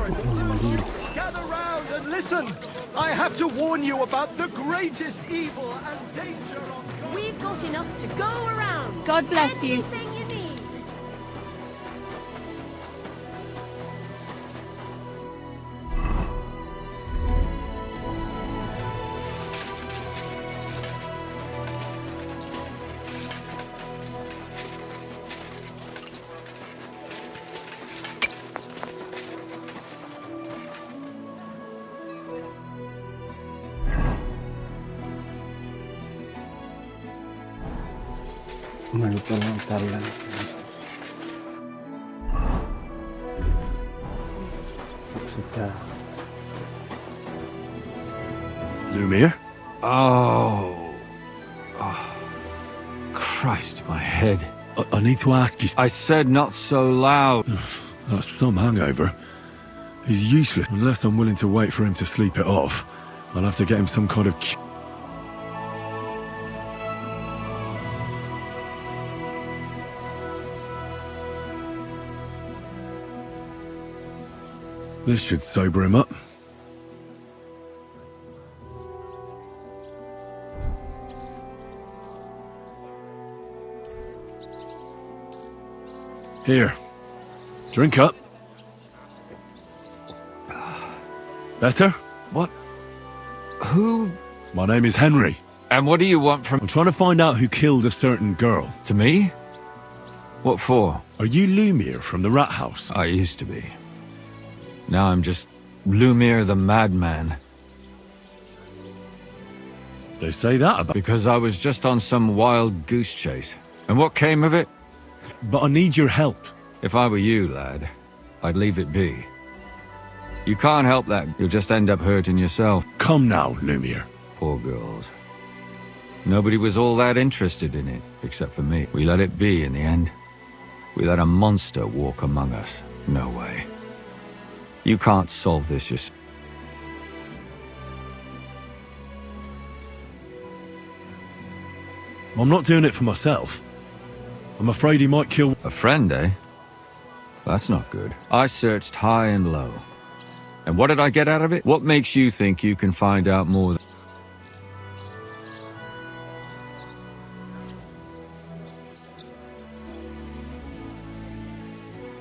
Gather round and listen. I have to warn you about the greatest evil and danger of... We've got enough to go around. God bless you. Anything you need. Majutellaan tälleen. Onko se tää? Lumir? Oh. Christ, my head. I need to ask you... I said not so loud. That's some hangover. He's useless unless I'm willing to wait for him to sleep it off. I'll have to get him some kind of... This should sober him up. Here. Drink up. Better? What? Who? My name is Henry. And what do you want from... I'm trying to find out who killed a certain girl. To me? What for? Are you Lumir from the rat house? I used to be. Now I'm just Lumir the madman. They say that about... Because I was just on some wild goose chase. And what came of it? But I need your help. If I were you, lad, I'd leave it be. You can't help that. You'll just end up hurting yourself. Come now, Lumir. Poor girls. Nobody was all that interested in it, except for me. We let it be in the end. We let a monster walk among us. No way. You can't solve this yourself. I'm not doing it for myself. I'm afraid he might kill... A friend, eh? That's not good. I searched high and low. And what did I get out of it? What makes you think you can find out more?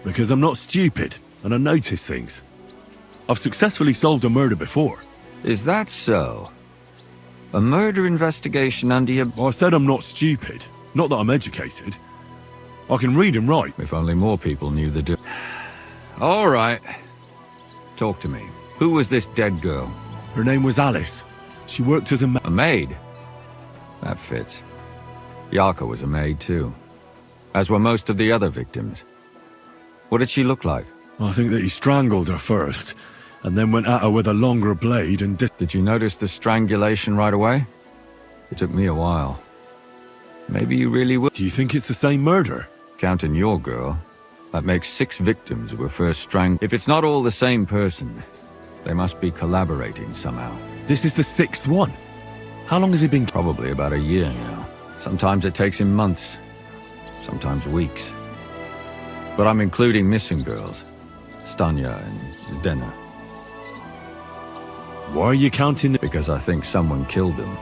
Because I'm not stupid, and I notice things. I've successfully solved a murder before. Is that so? A murder investigation under your... I said I'm not stupid, not that I'm educated. I can read and write. If only more people knew the do... All right. Talk to me. Who was this dead girl? Her name was Alice. She worked as A maid? That fits. Yarka was a maid too. As were most of the other victims. What did she look like? I think that he strangled her first, and then went at her with a longer blade and Did you notice the strangulation right away? It took me a while. Maybe you really will. Do you think it's the same murder? Counting your girl, that makes 6 victims who were first strangled. If it's not all the same person, they must be collaborating somehow. This is the 6th one. How long has he been... Probably about a year now. Sometimes it takes him months, sometimes weeks. But I'm including missing girls. Stanya and Zdena. Why are you counting... Because I think someone killed them,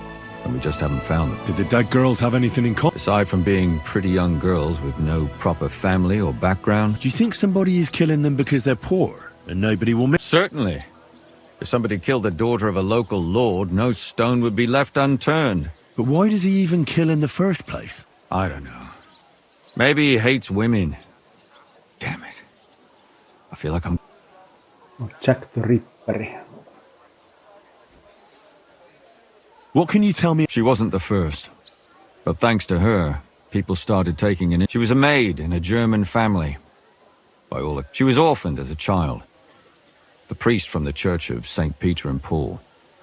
and we just haven't found them. Did the dead girls have anything in common? Aside from being pretty young girls with no proper family or background. Do you think somebody is killing them because they're poor, and nobody will miss... Certainly. If somebody killed the daughter of a local lord, no stone would be left unturned. But why does he even kill in the first place? I don't know. Maybe he hates women. Damn it. I feel like I'm... Jack the Ripper. What can you tell me? She wasn't the first. But thanks to her, people started taking an... She was a maid in a German family. She was orphaned as a child. The priest from the church of St. Peter and Paul,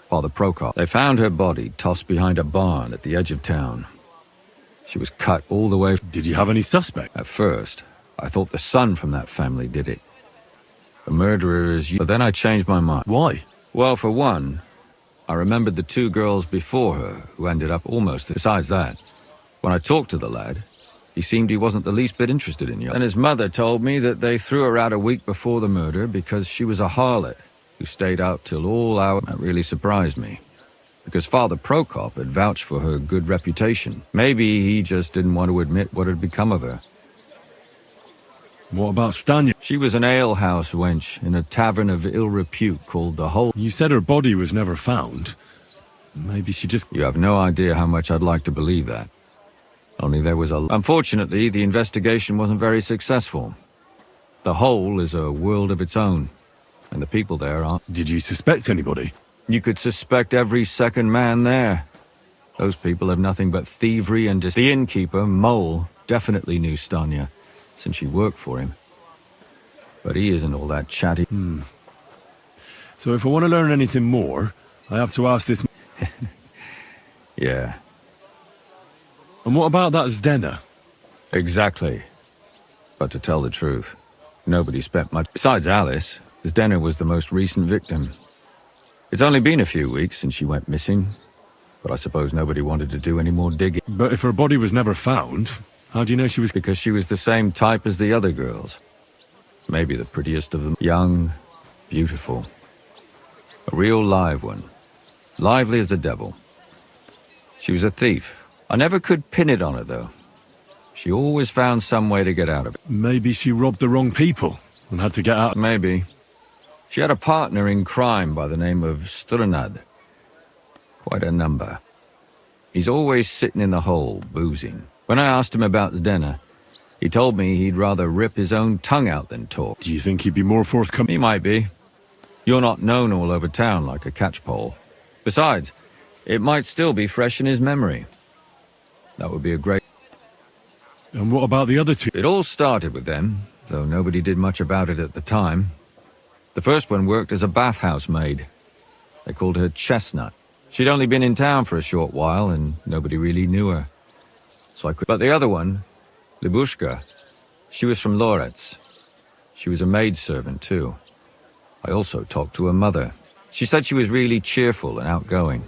Father Prokop, they found her body tossed behind a barn at the edge of town. She was cut all the way... Did you have any suspect? At first, I thought the son from that family did it. The murderer is you. But then I changed my mind. Why? Well, for one, I remembered the 2 girls before her who ended up almost... Besides that, when I talked to the lad, He seemed he wasn't the least bit interested in you. And his mother told me that they threw her out a week before the murder because she was a harlot who stayed out till all hours. That really surprised me, because Father Prokop had vouched for her good reputation. Maybe he just didn't want to admit what had become of her. What about Stanya? She was an alehouse wench in a tavern of ill repute called the Hole. You said her body was never found. Maybe she just... You have no idea how much I'd like to believe that. Only there was a... Unfortunately, the investigation wasn't very successful. The Hole is a world of its own, and the people there aren't... Did you suspect anybody? You could suspect every second man there. Those people have nothing but thievery and The innkeeper, Mole, definitely knew Stanya, since she worked for him. But he isn't all that chatty. So if I want to learn anything more, I have to ask this... Yeah, And what about that Zdena? exactly. But to tell the truth, nobody spent much... Besides Alice, Zdena was the most recent victim. It's only been a few weeks since she went missing, but I suppose nobody wanted to do any more digging. But if her body was never found, how do you know she was... Because she was the same type as the other girls. Maybe the prettiest of them. Young, beautiful. A real live one. Lively as the devil. She was a thief. I never could pin it on her, though. She always found some way to get out of it. Maybe she robbed the wrong people and had to get out. Maybe. She had a partner in crime by the name of Strunad. Quite a number. He's always sitting in the hole, boozing. When I asked him about Zdena, he told me he'd rather rip his own tongue out than talk. Do you think he'd be more forthcoming? He might be. You're not known all over town like a catchpole. Besides, it might still be fresh in his memory. That would be a great... And what about the other two? It all started with them, though nobody did much about it at the time. The first one worked as a bathhouse maid. They called her Chestnut. She'd only been in town for a short while, and nobody really knew her. So I could... But the other one, Libushka, she was from Loretz. She was a maidservant, too. I also talked to her mother. She said she was really cheerful and outgoing.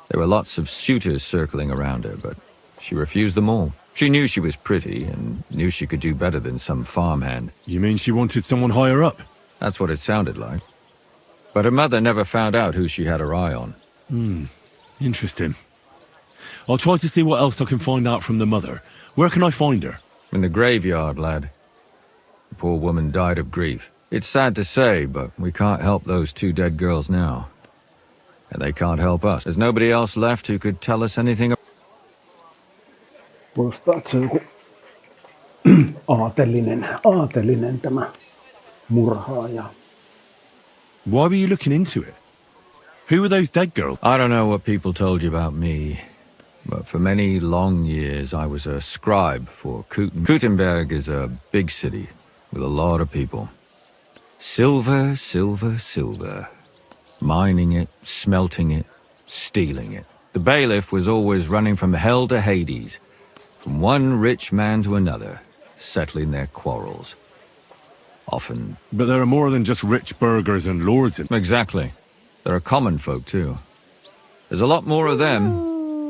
There were lots of suitors circling around her, but she refused them all. She knew she was pretty and knew she could do better than some farmhand. You mean she wanted someone higher up? That's what it sounded like. But her mother never found out who she had her eye on. Interesting. I'll try to see what else I can find out from the mother. Where can I find her? In the graveyard, lad. The poor woman died of grief. It's sad to say, but we can't help those two dead girls now. And they can't help us. There's nobody else left who could tell us anything. Kuulostaa, että se on joku aatelinen tämä murhaaja. Why were you looking into it? Who were those dead girls? I don't know what people told you about me, but for many long years I was a scribe for Kuten. Kutenberg is a big city with a lot of people. Silver, silver, silver. Mining it, smelting it, stealing it. The bailiff was always running from hell to Hades, from one rich man to another, settling their quarrels. Often... But there are more than just rich burghers and lords in... Exactly. There are common folk, too. There's a lot more of them,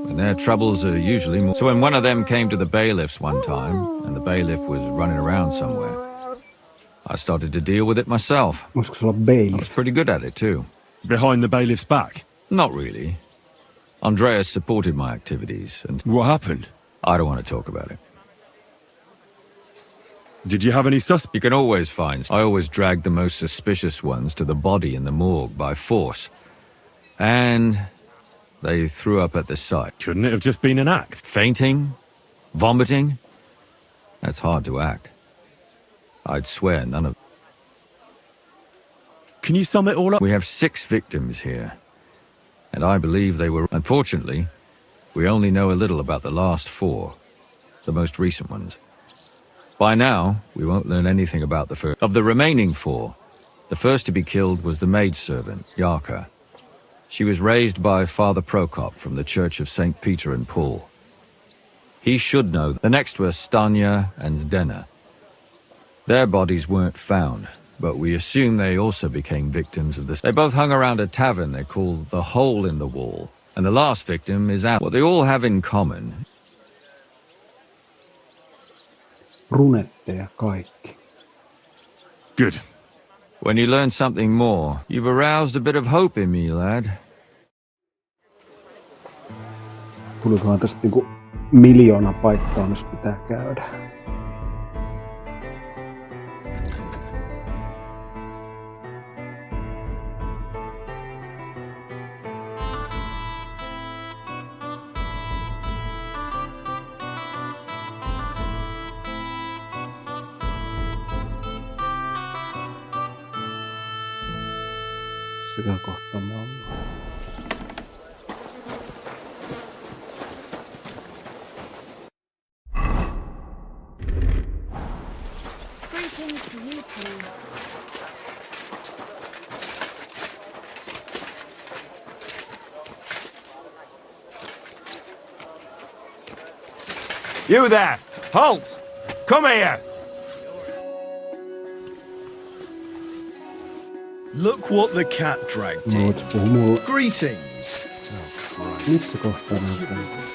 and their troubles are usually more... So when one of them came to the bailiffs one time, and the bailiff was running around somewhere, I started to deal with it myself. Voisiko se olla I was bailiff? pretty good at it, too. Behind the bailiff's back? Not really. Andreas supported my activities, and What happened? I don't want to talk about it. Did you have any suspects? You can always find... I always dragged the most suspicious ones to the body in the morgue by force. And they threw up at the sight. Couldn't it have just been an act? Fainting? Vomiting? That's hard to act. I'd swear none of... Can you sum it all up? We have 6 victims here. And I believe they were... Unfortunately, we only know a little about the last 4. The most recent ones. By now, we won't learn anything about the first. Of the remaining 4, the first to be killed was the maidservant, Yarka. She was raised by Father Prokop from the Church of St. Peter and Paul. He should know. The next were Stanya and Zdena. Their bodies weren't found, but we assume they also became victims of this. They both hung around a tavern they called the Hole in the Wall, and the last victim is out. What they all have in common runetteja kaikki. Good. When you learn something more, you've aroused a bit of hope in me, lad. Tulikohan tästä niinku 1,000,000 paikkaa, missä pitää käydä. Sitä kohtaa me ollaan. Greetings to you too. You there! Halt! Come here! Look what the cat dragged in. Voit puhua mulle. Greetings! Mistä kohtaa me ollaan?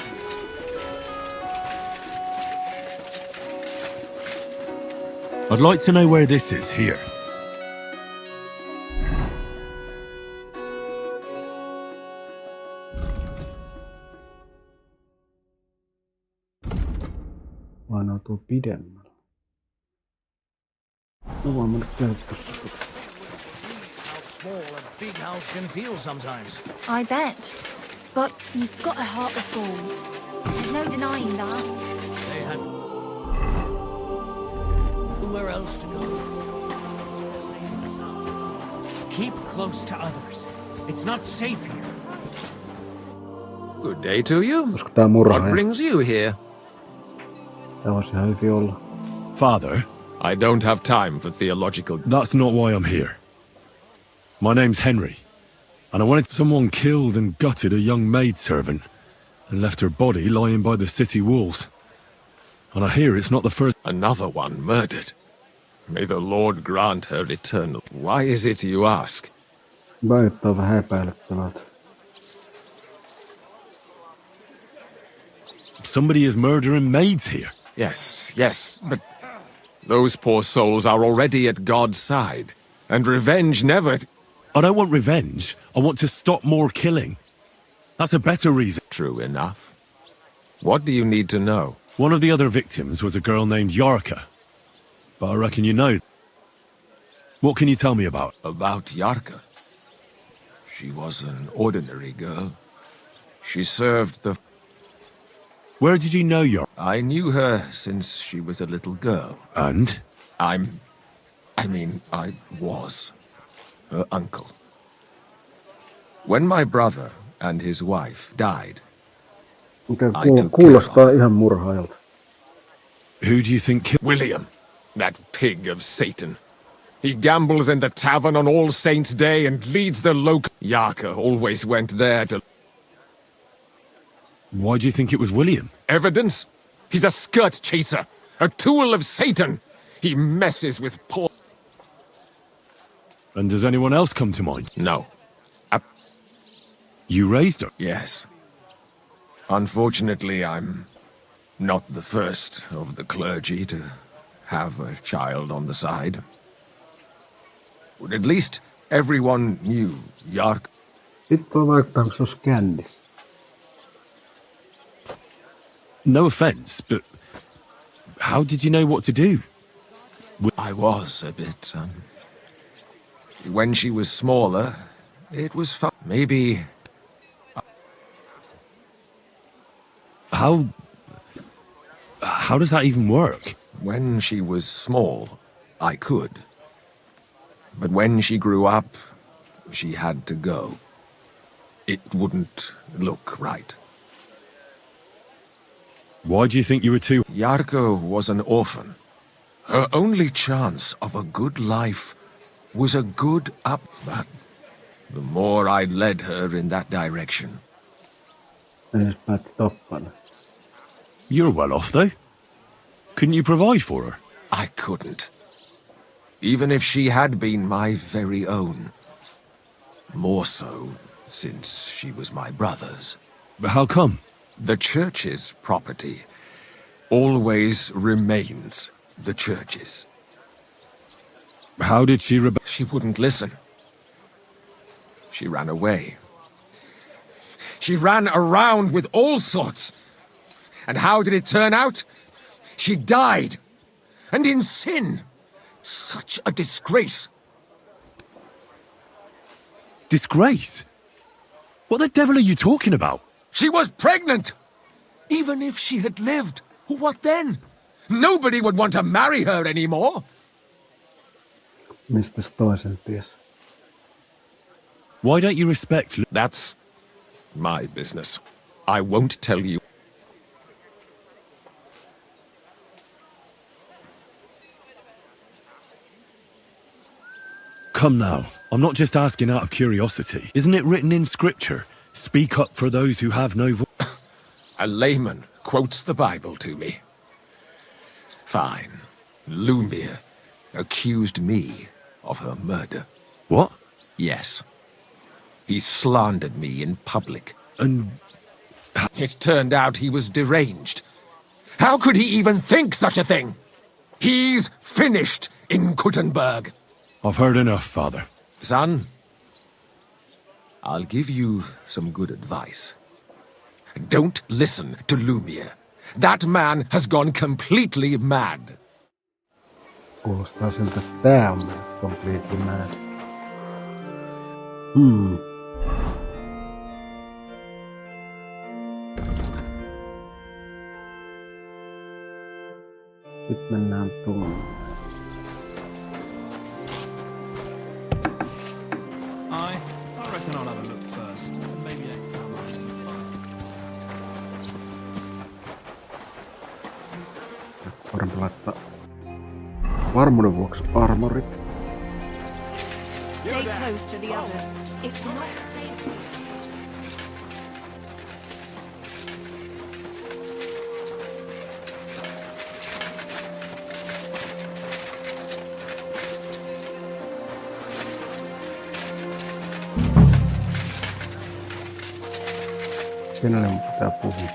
I'd like to know where this is here. Vai ne on tuo pidemmällä? No vaan mennä käytössä. Small a big house can feel sometimes. I bet. But you've got a heart of gold. There's no denying that. They had nowhere else to go. Keep close to others. It's not safe here. Good day to you. Olisiko tää What murhaaja? brings you here? Tää voisi ihan hyvin olla. Father, I don't have time for theological... that's not why I'm here. My name's Henry, and I wanted someone killed and gutted a young maidservant and left her body lying by the city walls. And I hear it's not the first... Another one murdered. May the Lord grant her eternal... Why is it you ask? Vaikuttaa vähän epäilyttävältä. Somebody is murdering maids here. Yes, but those poor souls are already at God's side, and revenge never... I don't want revenge. I want to stop more killing. That's a better reason. True enough. What do you need to know? One of the other victims was a girl named Yarka. But I reckon you know. What can you tell me about? About Yarka. She was an ordinary girl. She served the... Where did you know Yarka? I knew her since she was a little girl. And? I was her uncle. When my brother and his wife died, Mikä I took kuulostaa ihan murhaajalta. Who do you think killed... William, that pig of Satan. He gambles in the tavern on All Saints' Day and leads the local... Yarka always went there to... Why do you think it was William? Evidence? He's a skirt chaser, a tool of Satan. He messes with poor... And does anyone else come to mind? No. You raised her? Yes. Unfortunately, I'm not the first of the clergy to have a child on the side. But at least everyone knew Yark. Sitten voi vaikuttaa, kun se olisi kännissä. No offense, but how did you know what to do? I was a bit, when she was smaller, it was fun. Maybe... How does that even work? When she was small, I could. But when she grew up, she had to go. It wouldn't look right. Why do you think you were too... Yarko was an orphan. Her only chance of a good life was a good but the more I led her in that direction. Edes päätti tappaa ne. You're well off, though. Couldn't you provide for her? I couldn't. Even if she had been my very own. More so, since she was my brother's. But how come? The church's property always remains the churches. How did she rebel? She wouldn't listen. She ran away. She ran around with all sorts. And how did it turn out? She died. And in sin. Such a disgrace. Disgrace? What the devil are you talking about? She was pregnant! Even if she had lived, what then? Nobody would want to marry her anymore. Mistä toisen ties? Why don't you respect... That's my business. I won't tell you. Come now. I'm not just asking out of curiosity. Isn't it written in scripture? Speak up for those who have no voice. A layman quotes the Bible to me. Fine. Lumir accused me of her murder. What? Yes. He slandered me in public. And... It turned out he was deranged. How could he even think such a thing? He's finished in Kuttenberg. I've heard enough, Father. Son, I'll give you some good advice. Don't listen to Lumir. That man has gone completely mad. Kuulostaa siltä, että tää on completely mad. Nyt mennään tuonne. I reckon I'll have a look first. Maybe next time Parempi laittaa varmuuden vuoksi armorit. Stay close to the others. It's not safe. Kenelle mun pitää puhua?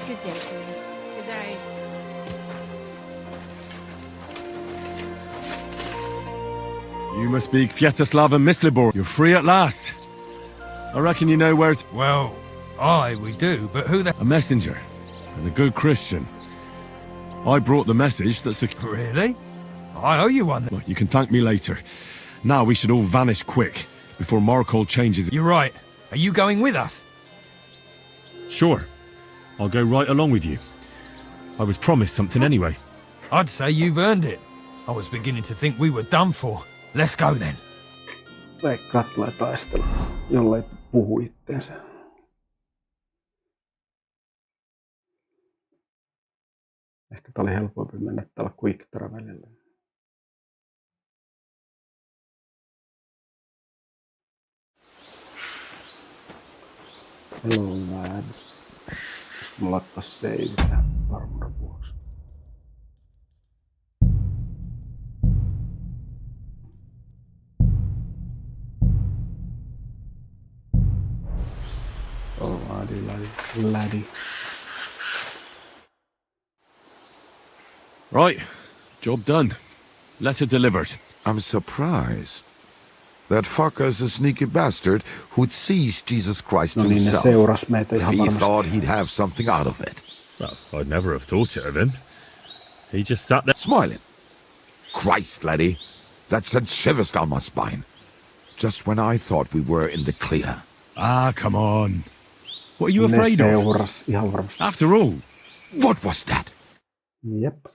Good day to you. Good day. You must be Kviatoslav and Myslibor. You're free at last. I reckon you know where to... Well, aye, we do, but who the... A messenger. And a good Christian. I brought the message that's... Really? I owe you one then. Well, you can thank me later. Now we should all vanish quick, before Markol changes... You're right. Are you going with us? Sure. I'll go right along with you. I was promised something anyway. I'd say you've earned it. I was beginning to think we were done for. Let's go then. Veikkaa tulee taistelu, jollei puhu itteensä. Ehkä tää oli helpompi mennä tällä quick travelilla. Hello lad. Mulla laittaa save tähän varmuuden vuoksi. Laddie. Right. Job done. Letter delivered. I'm surprised. That fucker's a sneaky bastard who'd seize Jesus Christ No niin, ne himself. seuras meitä ihan He varmasti. thought he'd have something out of it. Well, I'd never have thought it of him. He just sat there... Smiling. Christ, laddie. That sent shivers down my spine. Just when I thought we were in the clear. Ah, come on. What are you Ne afraid of? seuras ihan varmasti. After all, What was that? Jep.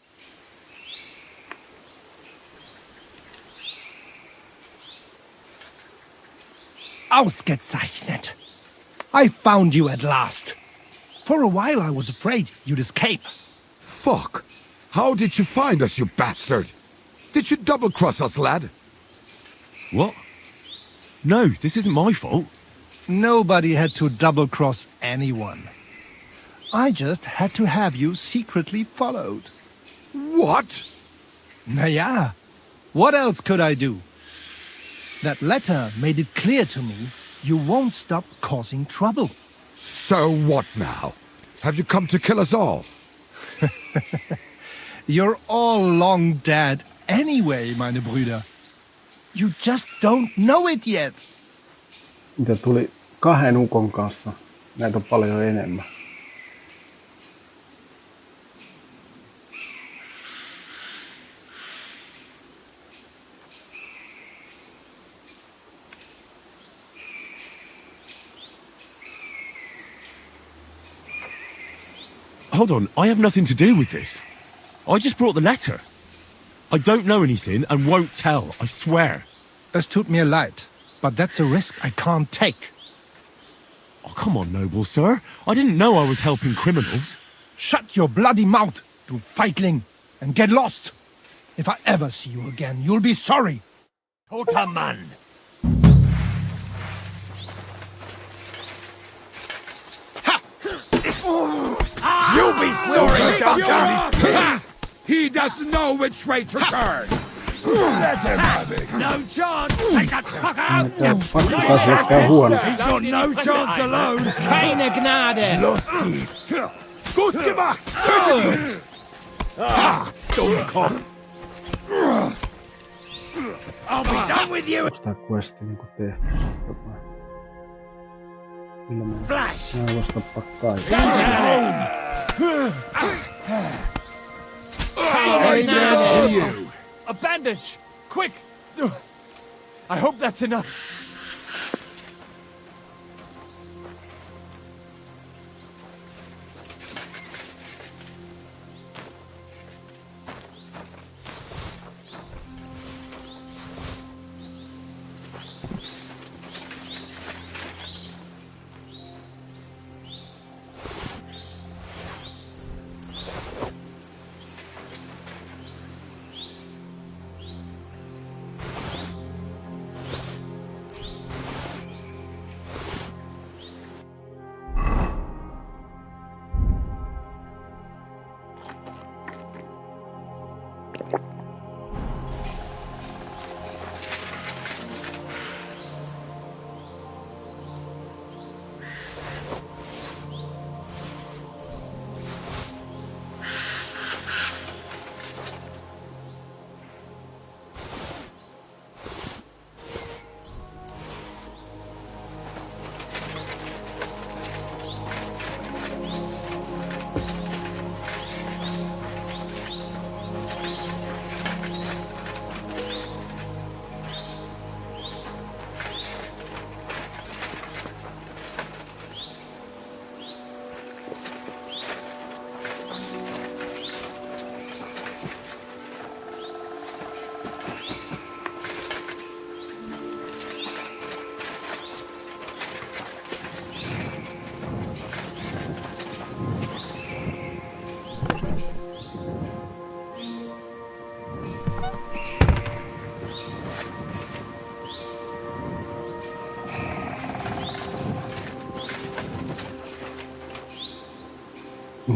Ausgezeichnet. I found you at last. For a while I was afraid you'd escape. Fuck. How did you find us, you bastard? Did you double-cross us, lad? what? No, this isn't my fault. Nobody had to double-cross anyone. I just had to have you secretly followed. What? Naja, what else could I do? That letter made it clear to me you won't stop causing trouble. So what now? Have you come to kill us all? You're all long dead anyway, meine Brüder. You just don't know it yet. Mitä tuli 2 ukon kanssa? Näitä on paljon enemmän. Hold on, I have nothing to do with this. I just brought the letter. I don't know anything and won't tell, I swear. Es tut mir leid, but that's a risk I can't take. Oh, come on, noble sir. I didn't know I was helping criminals. Shut your bloody mouth, du Feigling, and get lost. If I ever see you again, you'll be sorry. Toter Mann! You'll be sorry, Duncan! He doesn't know which way to turn! Let him have it! No chance! Take that fucker out! Tämä pakko taas lähtee huonosti. He's got no chance alone! Keine Gnade! Los geht's! Gut gemacht! Dummkopf! I'll be done with you! Onko tää questi niinku tehty? Kyllä mä Flash! en voisi tappaa kaikki. A bandage! Quick! I hope that's enough.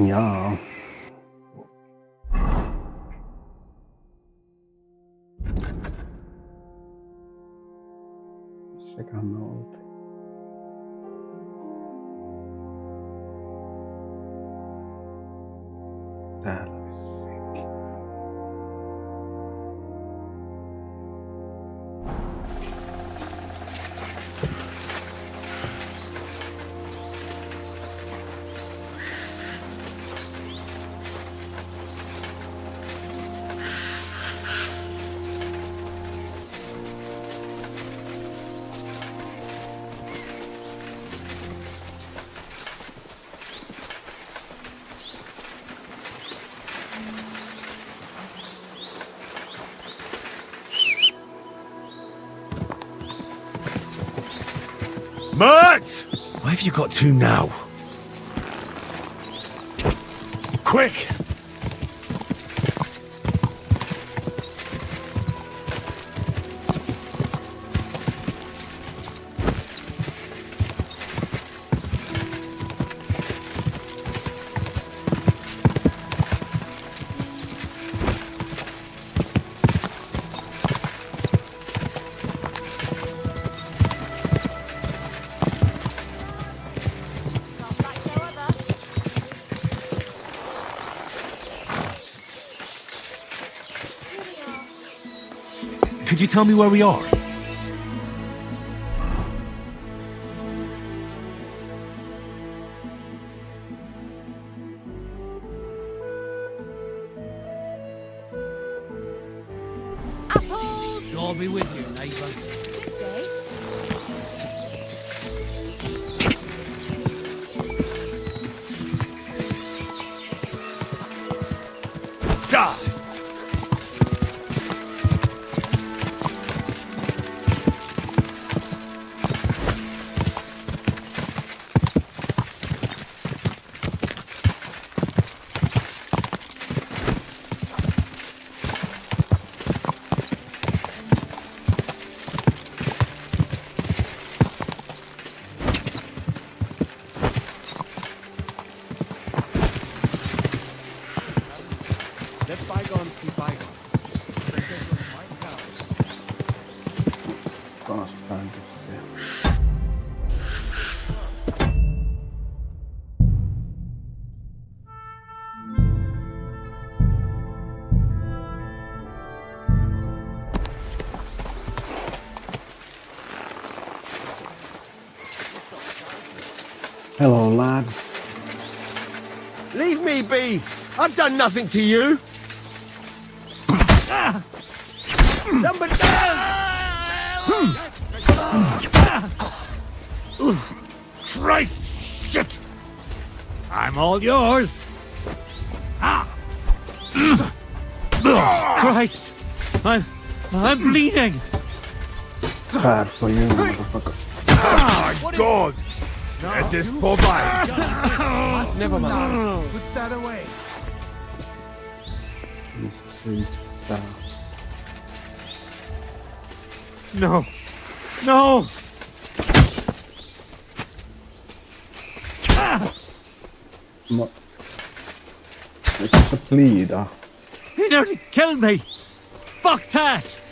Jaa. Seköhän me oltiin. Täällä vissiinkin. Mert! Why have you got to now? Quick! Could you tell me where we are? Apples! God be with you, neighbour. Good day. Die! Let bygones be bygones. Taas päin tekee. Hello, lads. Leave me be! I've done nothing to you! Somebody... Christ! Shit! I'm all yours! Ah! Christ! I'm bleeding! Bad for you, motherfucker. My God! This is for mine! Never mind. Put that away. Siitä. No! No! No. Eikö se bleeda? He nearly killed me! Fuck that!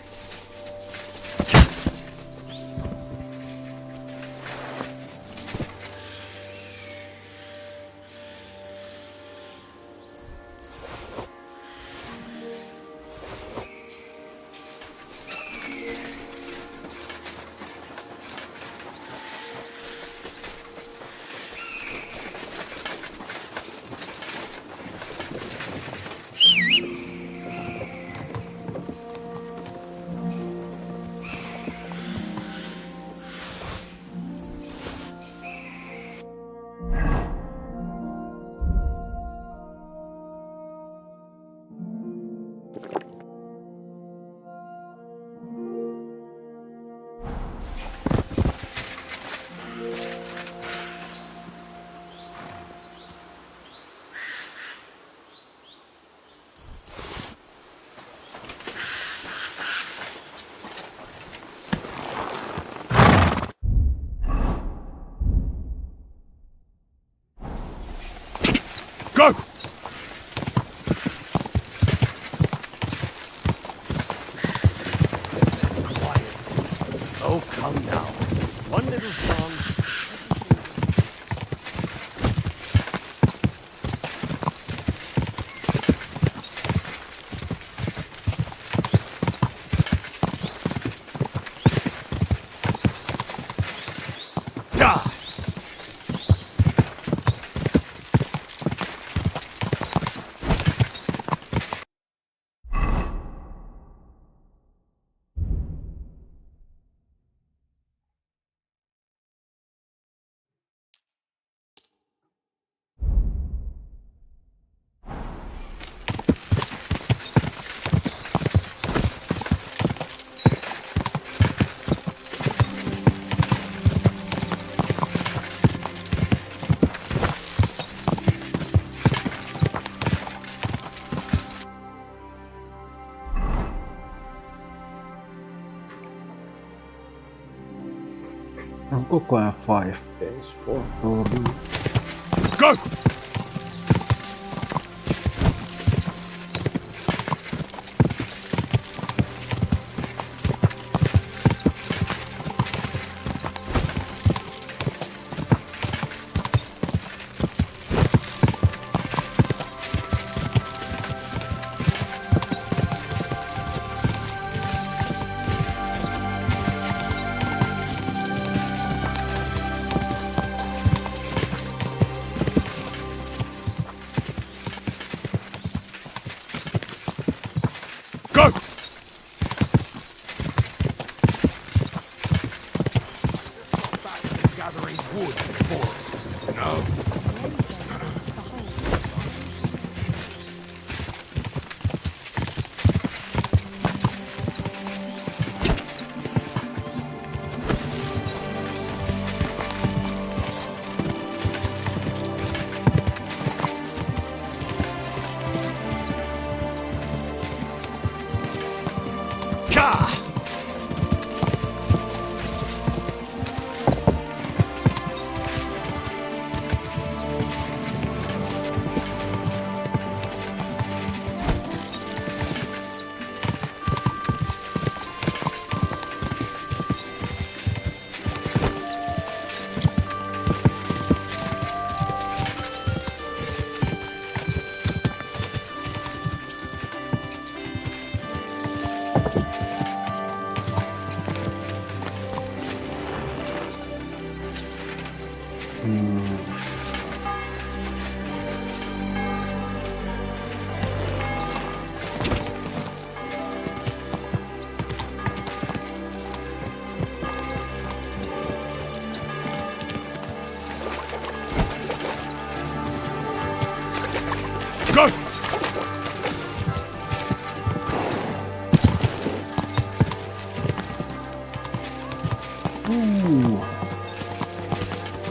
Go! Oh, come now. One little song. Die! On koko ajan 5 days for Rory. Go!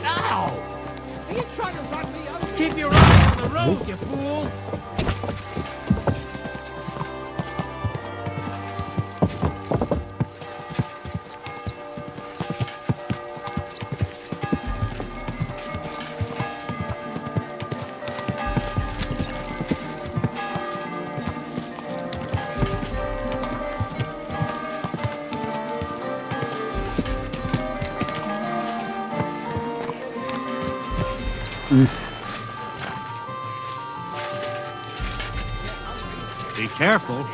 Ow! Are you trying to run me over? Keep your eye on the road, you fool! Be careful.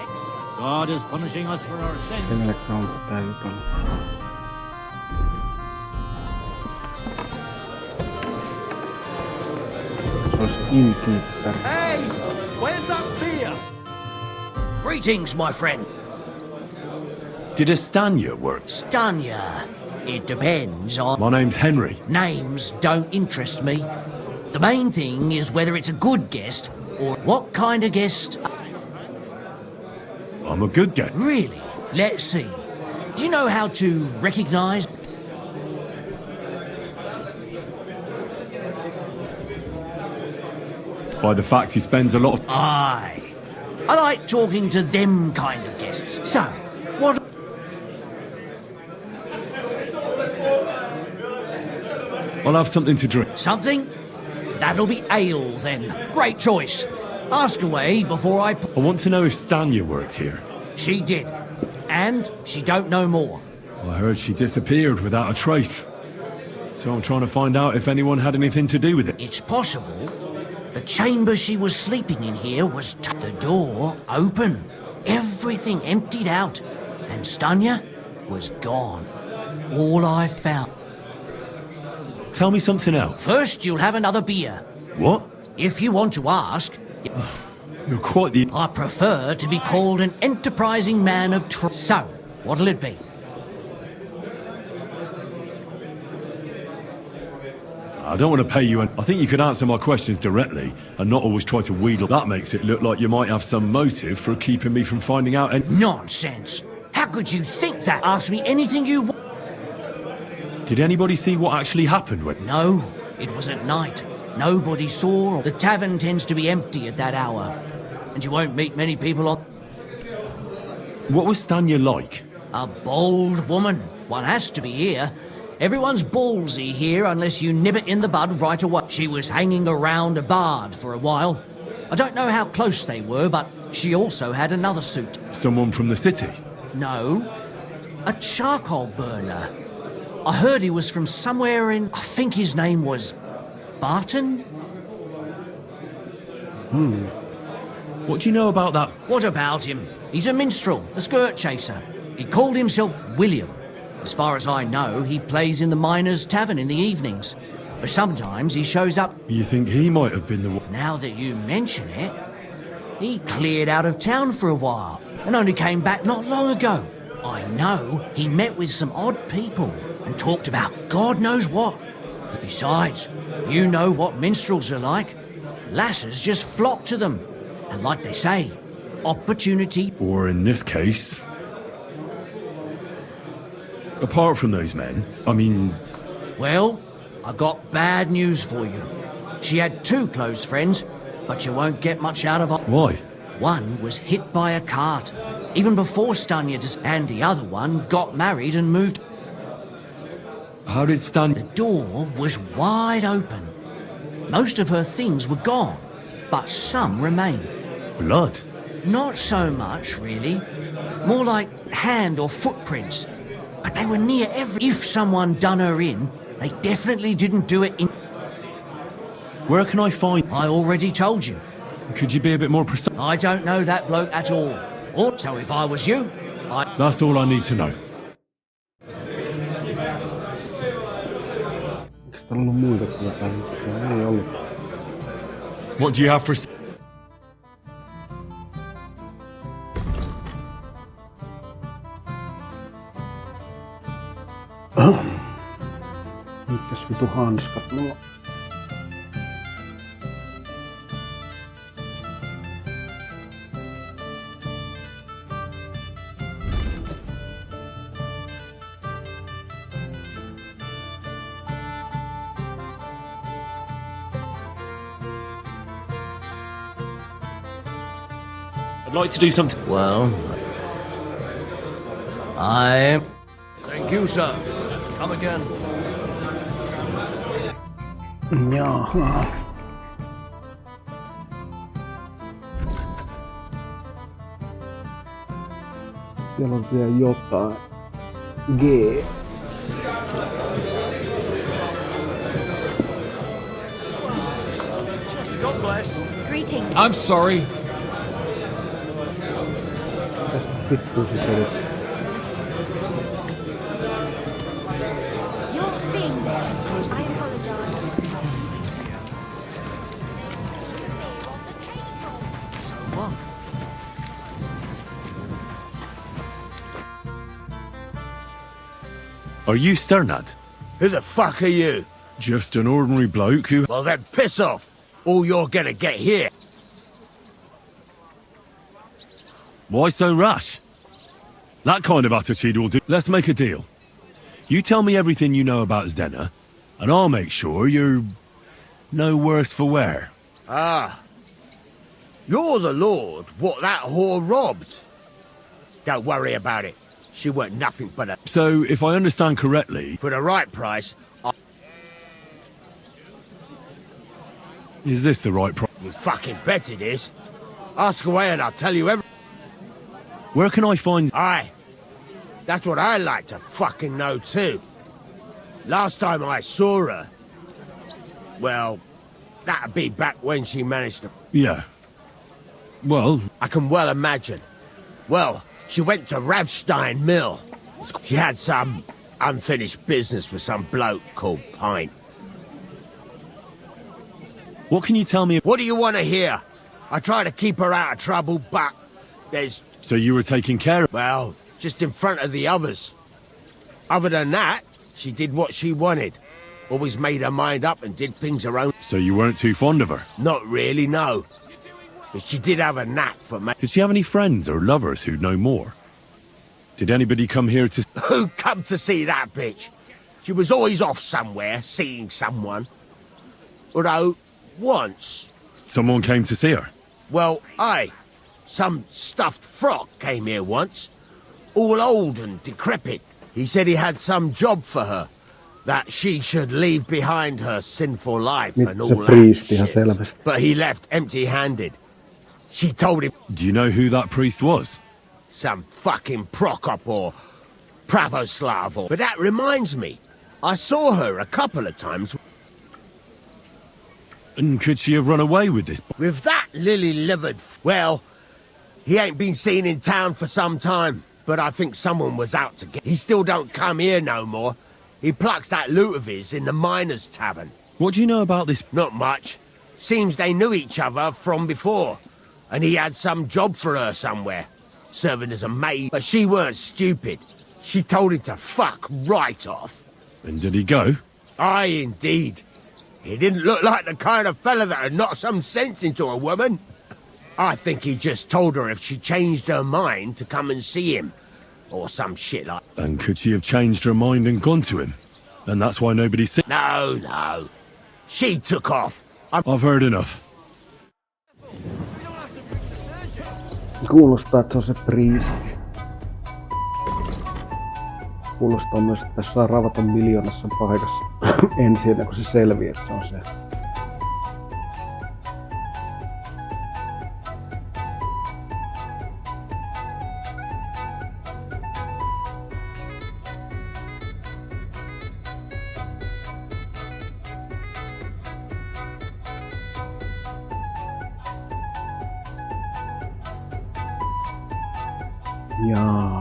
God is punishing us for our sins. Kenelle kauan pitää jutella? Se olisi intiitti tärkeä. Hey! Where's that beer? Greetings, my friend. Did a Stanya work? Stanya. It depends on... My name's Henry. Names don't interest me. The main thing is whether it's a good guest or what kind of guest. I'm a good guy. Really? Let's see. Do you know how to recognize? By the fact he spends a lot of... Aye. I like talking to them kind of guests. So, what... I'll have something to drink. Something? That'll be ale, then. Great choice. Ask away before I... I want to know if Stanya worked here. She did. And she don't know more. I heard she disappeared without a trace. So I'm trying to find out if anyone had anything to do with it. It's possible. The chamber she was sleeping in here was the door open. Everything emptied out. And Stanya was gone. All I found. Tell me something else. First, you'll have another beer. What? If you want to ask... You're quite the... I prefer to be called an enterprising man of So, what'll it be? I don't want to pay you, and I think you could answer my questions directly and not always try to wheedle. That makes it look like you might have some motive for keeping me from finding out any... Nonsense! How could you think that? Ask me anything you want. Did anybody see what actually happened when... No, it was at night. Nobody saw. The tavern tends to be empty at that hour. And you won't meet many people on... What was Stanya like? A bold woman. One has to be here. Everyone's ballsy here unless you nib it in the bud right away. She was hanging around a bard for a while. I don't know how close they were, but she also had another suit. Someone from the city? No, a charcoal burner. I heard he was from somewhere in... I think his name was... Barton? What do you know about that? What about him? He's a minstrel, a skirt chaser. He called himself William. As far as I know, he plays in the Miners' Tavern in the evenings. But sometimes he shows up... You think he might have been the one? Now that you mention it, he cleared out of town for a while and only came back not long ago. I know he met with some odd people and talked about God knows what. Besides, you know what minstrels are like. Lasses just flock to them. And like they say, opportunity... Or in this case... Apart from those men, I mean... Well, I've got bad news for you. She had two close friends, but you won't get much out of her. Why? One was hit by a cart, even before Stanya and the other one got married and moved. How did Stanya... The door was wide open. Most of her things were gone, but some remained. Blood? Not so much, really. More like hand or footprints. But they were near every... If someone done her in, they definitely didn't do it in... Where can I find... I already told you. Could you be a bit more precise? I don't know that bloke at all. So if I was you, That's all I need to know. Eikö täällä ollut muita työpäiviä? Ei ollut. What do you have for... Mikäs vitu hanskat mulla? I'd like to do something. Well, Thank you, sir. Come again. Jaha. Siellä on vielä jotain. G. God bless. Greetings. I'm sorry. Vittu se olisi. You're seeing this. I apologize. What? Are you Sternad? Who the fuck are you? Just an ordinary bloke who... Well then piss off. All you're gonna get here. Why so rash? That kind of attitude will do. Let's make a deal. You tell me everything you know about Zdena, and I'll make sure you're no worse for wear. Ah. You're the lord what that whore robbed. Don't worry about it. She weren't nothing but a... So, if I understand correctly... For the right price, Is this the right price? you fucking bet it is. Ask away and I'll tell you everything. Where can I find... Aye. That's what I like to fucking know too. Last time I saw her... Well, that'd be back when she managed to... Yeah. Well... I can well imagine. Well, she went to Ravstein Mill. She had some unfinished business with some bloke called Pint. What can you tell me... What do you want to hear? I try to keep her out of trouble, but there's... So you were taking care of... Well, just in front of the others. Other than that, she did what she wanted. Always made her mind up and did things her own... So you weren't too fond of her? Not really, no. But she did have a knack for Did she have any friends or lovers who'd know more? Did anybody come here to... Who come to see that bitch? She was always off somewhere, seeing someone. Although, once... Someone came to see her? Well, aye. Some stuffed frock came here once. All old and decrepit. He said he had some job for her. That she should leave behind her sinful life Nyt and all se that priisti ihan shit. selvästi. But he left empty-handed. She told him... Do you know who that priest was? Some fucking Prokop or Pravoslav or... But that reminds me. I saw her a couple of times. And could she have run away with this? With that lily-livered... Well, he ain't been seen in town for some time. But I think someone was out to get... He still don't come here no more. He plucks that loot of his in the miners' tavern. What do you know about this? Not much. Seems they knew each other from before. And he had some job for her somewhere. Serving as a maid. But she weren't stupid. She told him to fuck right off. And did he go? Aye, indeed. He didn't look like the kind of fella that would knock some sense into a woman. I think he just told her if she changed her mind to come and see him. Or some shit like... And could she have changed her mind and gone to him? And that's why nobody... No, no. She took off. I've heard enough. Kuulostaa, että se on se priisti. Kuulostaa myös, että tässä saa ravata miljoonassa paikassa ensin, ennen kuin se selviää, että se on se. Jaa.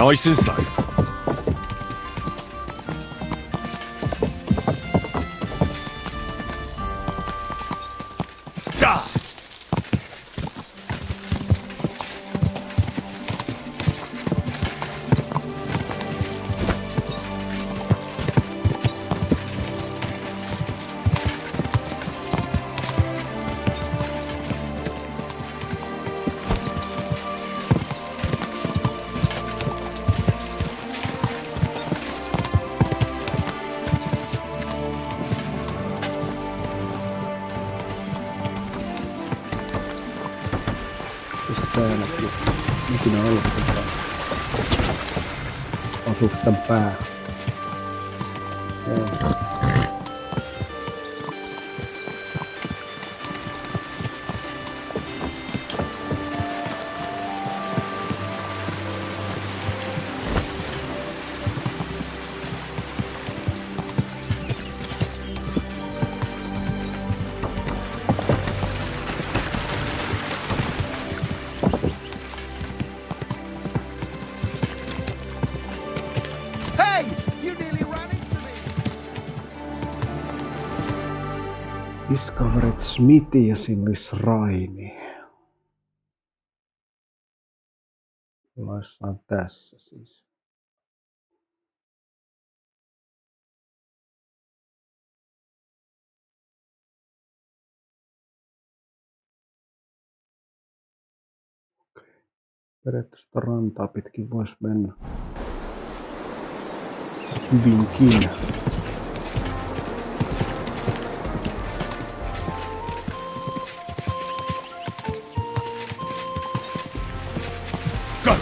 Nice and slow. Ah! Mistä tää näkyy? Ikinä ollut tätä. Osuuks tän pää? Ei. Hey! You nearly ran into me! Discovered Smithy ja Sillis Raimi. Ollaan tässä siis. Periaatteessa rantaa pitkin vois mennä. Hyvinkin. Go!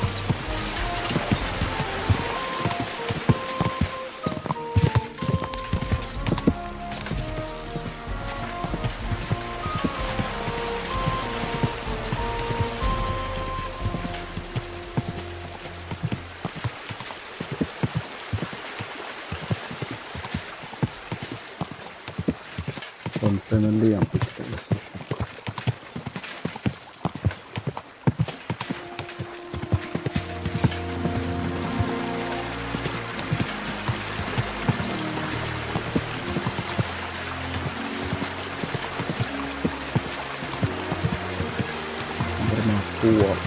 On mennä liian pitkälle. Varmaan puoli.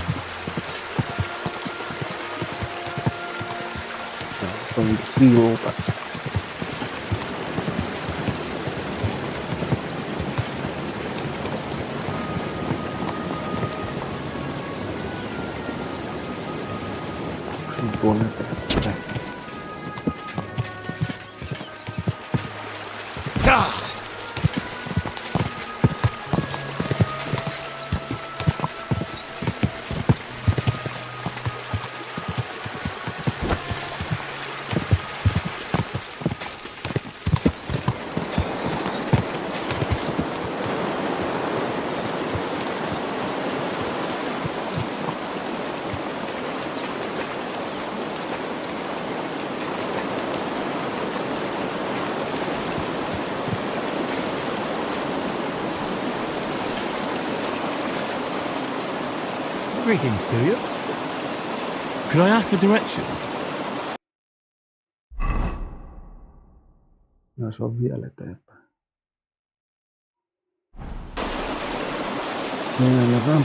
Se on silta. Tuonne etelään. Ah! Greetings to you. Could I ask for directions? No, se on vielä eteenpäin. Selvä.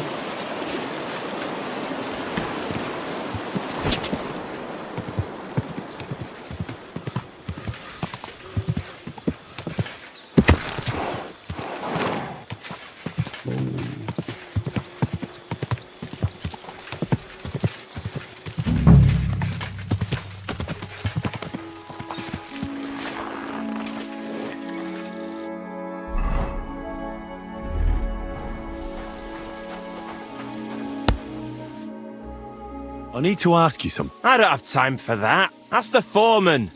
I need to ask you something. I don't have time for that. Ask the foreman.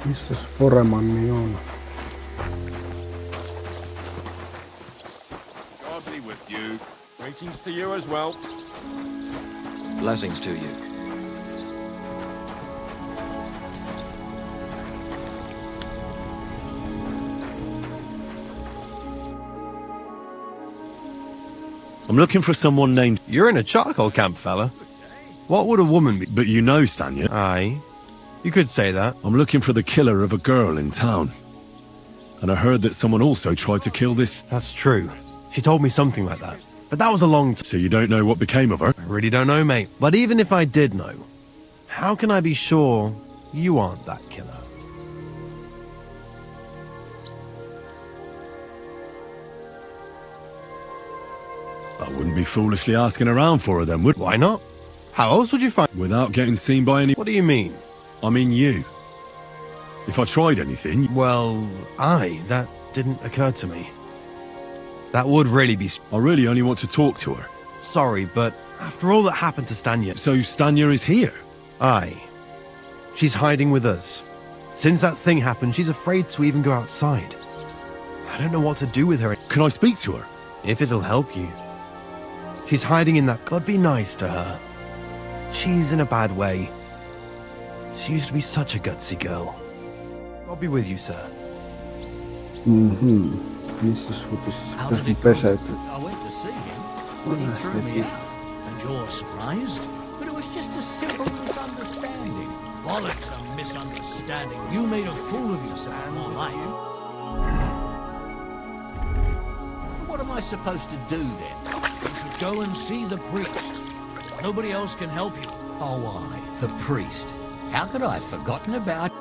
Missäs Foremanni on? God be with you. Greetings to you as well. Blessings to you. I'm looking for someone named... You're in a charcoal camp, fella. What would a woman be? But you know Stanya. Aye. You could say that. I'm looking for the killer of a girl in town. And I heard that someone also tried to kill this... That's true. She told me something like that. But that was a long time. So you don't know what became of her? I really don't know, mate. But even if I did know, how can I be sure you aren't that killer? I wouldn't be foolishly asking around for her then, would... Why not? How else would you find... Without getting seen by any... What do you mean? I mean you. If I tried anything... Well, that didn't occur to me. That would really be... I really only want to talk to her. Sorry, but after all that happened to Stanya... So Stanya is here? Aye. She's hiding with us. Since that thing happened, she's afraid to even go outside. I don't know what to do with her. Can I speak to her? If it'll help you. She's hiding in that... God, be nice to her. She's in a bad way. She used to be such a gutsy girl. I'll be with you, sir. Missäs hutis peseytyy? I went to see him, but he threw me out. And you're surprised? But it was just a simple misunderstanding. Bollocks, a misunderstanding. You made a fool of yourself, more like you. What am I supposed to do then? You should go and see the priest. Nobody else can help you. Oh, why? The priest? How could I have forgotten about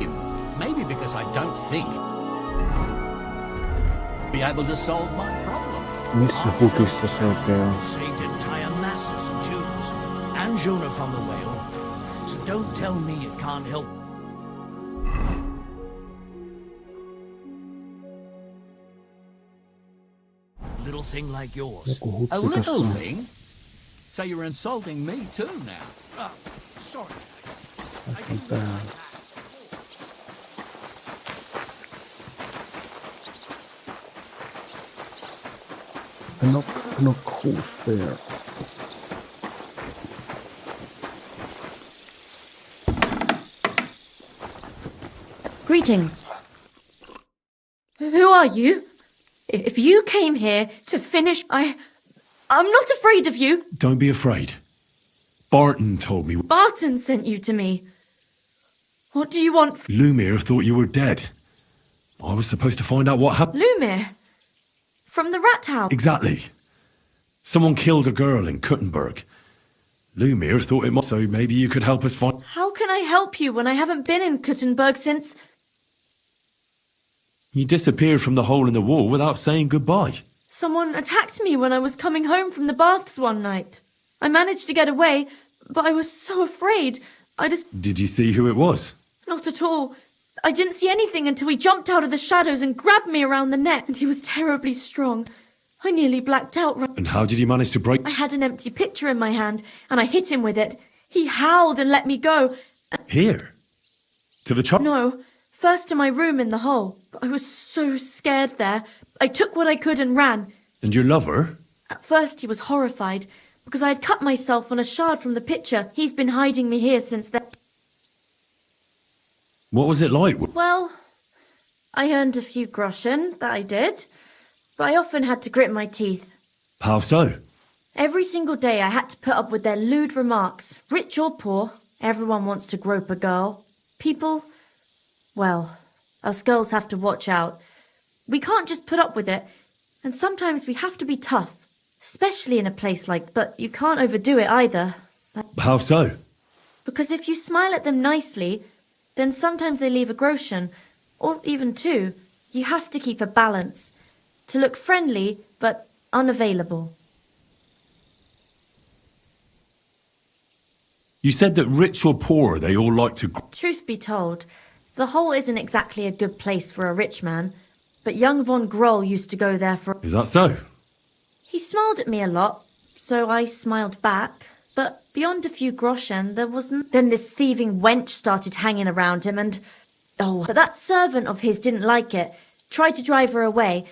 him? Maybe because I don't think be able to solve my problem. Missä hutissa se oikein on? Saved entire masses of Jews. And Jonah from the whale. So don't tell me it can't help. Little thing like yours. Joku A hutsi little tässä on. thing? So you're insulting me too now? Sorry. Laitan päälle. Knock, who's there? Greetings. Who are you? If you came here to finish, I'm not afraid of you. Don't be afraid. Barton told me... Barton sent you to me. What do you want? Lumir thought you were dead. I was supposed to find out what happened. Lumir? From the rat house? Exactly. Someone killed a girl in Kuttenberg. Lumir thought it might... So maybe you could help us find... How can I help you when I haven't been in Kuttenberg since... You disappeared from the hole in the wall without saying goodbye. Someone attacked me when I was coming home from the baths one night. I managed to get away, but I was so afraid. Did you see who it was? Not at all. I didn't see anything until he jumped out of the shadows and grabbed me around the neck, and he was terribly strong. I nearly blacked out. And how did you manage to break... I had an empty pitcher in my hand, and I hit him with it. He howled and let me go. Here? To the chop? No, first to my room in the hole. I was so scared there. I took what I could and ran. And your lover? At first he was horrified, because I had cut myself on a shard from the pitcher. He's been hiding me here since then. What was it like? Well, I earned a few groschen, that I did. But I often had to grit my teeth. How so? Every single day I had to put up with their lewd remarks. Rich or poor, everyone wants to grope a girl. People, well, us girls have to watch out. We can't just put up with it. And sometimes we have to be tough. Especially in a place like... But you can't overdo it either. How so? Because if you smile at them nicely, then sometimes they leave a groschen, or even two. You have to keep a balance. To look friendly, but unavailable. You said that rich or poor, they all like to... Truth be told, the hole isn't exactly a good place for a rich man, but young von Groll used to go there for... Is that so? He smiled at me a lot, so I smiled back. But beyond a few groschen, there wasn't. Then this thieving wench started hanging around him and... Oh, but that servant of his didn't like it, tried to drive her away,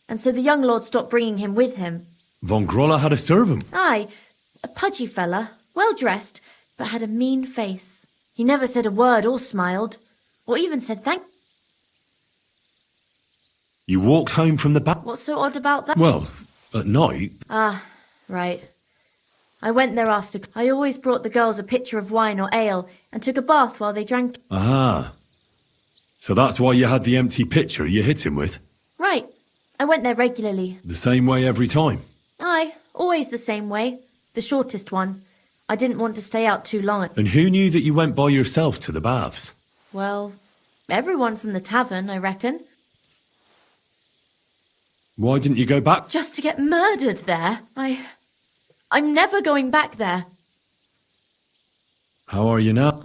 and so the young lord stopped bringing him with him. Von Grolla had a servant? Aye, a pudgy fella, well-dressed, but had a mean face. He never said a word or smiled, or even said thank... You walked home from the back? What's so odd about that? Well, at night. Ah, right. I went there after... I always brought the girls a pitcher of wine or ale, and took a bath while they drank... Ah. So that's why you had the empty pitcher you hit him with? Right. I went there regularly. The same way every time? Aye, always the same way. The shortest one. I didn't want to stay out too long. And who knew that you went by yourself to the baths? Well, everyone from the tavern, I reckon. Why didn't you go back? Just to get murdered there. I'm never going back there. How are you now?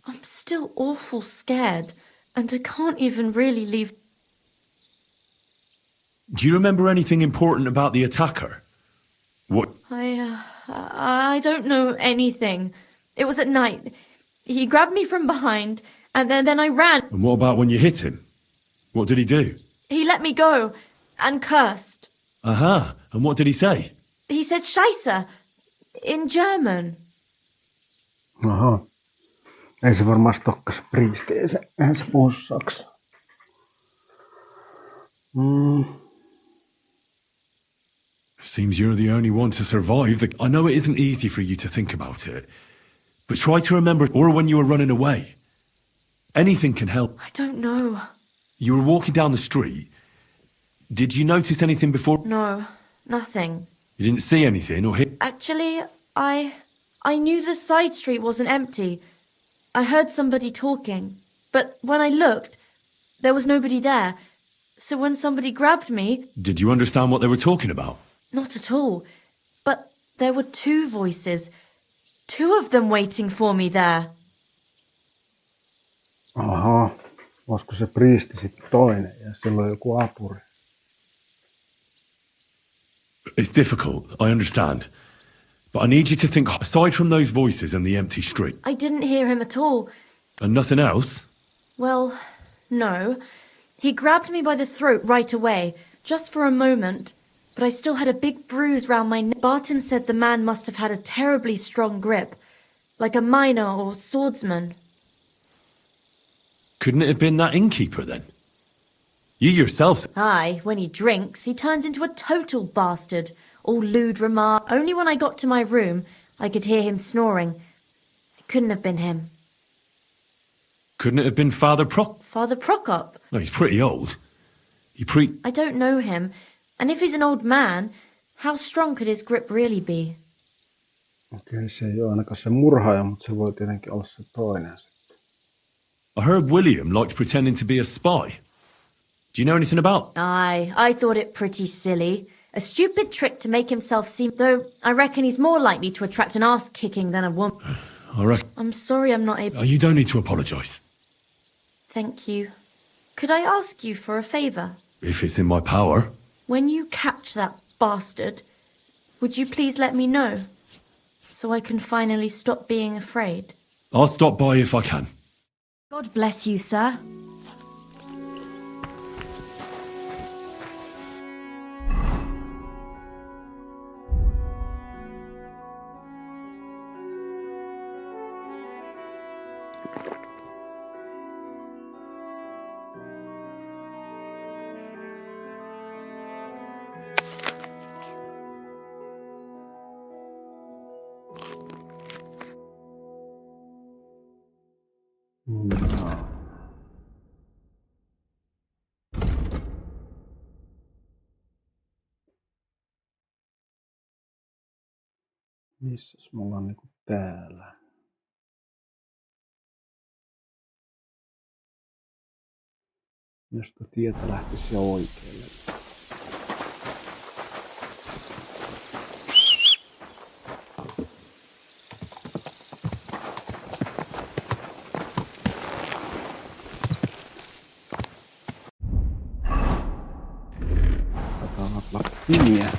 I'm still awful scared, and I can't even really leave... Do you remember anything important about the attacker? What? I don't know anything. It was at night. He grabbed me from behind, and then I ran. And what about when you hit him? What did he do? He let me go, and cursed. Aha, and what did he say? He said Scheisse, in German. Aha. Ei se varmasti tokkas priisti, eihän se puhu saksaa. Seems you're the only one to survive. I know it isn't easy for you to think about it, but try to remember, or when you were running away. Anything can help. I don't know. You were walking down the street. Did you notice anything before? No, nothing. You didn't see anything or hit? Actually, I knew the side street wasn't empty. I heard somebody talking, but when I looked, there was nobody there. So when somebody grabbed me... Did you understand what they were talking about? Not at all. But there were two voices. Two of them waiting for me there. Aha. Olisiko se priisti sitten toinen ja silloin joku apuri? It's difficult, I understand. But I need you to think, aside from those voices and the empty street. I didn't hear him at all. And nothing else? Well, no. He grabbed me by the throat right away, just for a moment. But I still had a big bruise round my neck. Barton said the man must have had a terribly strong grip, like a miner or swordsman. Couldn't it have been that innkeeper then? You yourself... Aye, when he drinks, he turns into a total bastard. All lewd remark. Only when I got to my room, I could hear him snoring. It couldn't have been him. Couldn't it have been Father Father Prokop? No, he's pretty old. I don't know him. And if he's an old man, how strong could his grip really be? Okei, se ei ole ainakaan se murhaaja, mutta se voi tietenkin olla se toinen. I heard William liked pretending to be a spy. Do you know anything about? Aye, I thought it pretty silly. A stupid trick to make himself seem... Though I reckon he's more likely to attract an ass-kicking than a woman. I reckon... I'm sorry I'm not able... You don't need to apologise. Thank you. Could I ask you for a favour? If it's in my power. When you catch that bastard, would you please let me know? So I can finally stop being afraid. I'll stop by if I can. God bless you, sir. Missäs me ollaan niinku täällä? Jos tuo tietä lähtisi jo oikealle. Taitaa olla pimiä.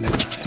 never.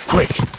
Quick!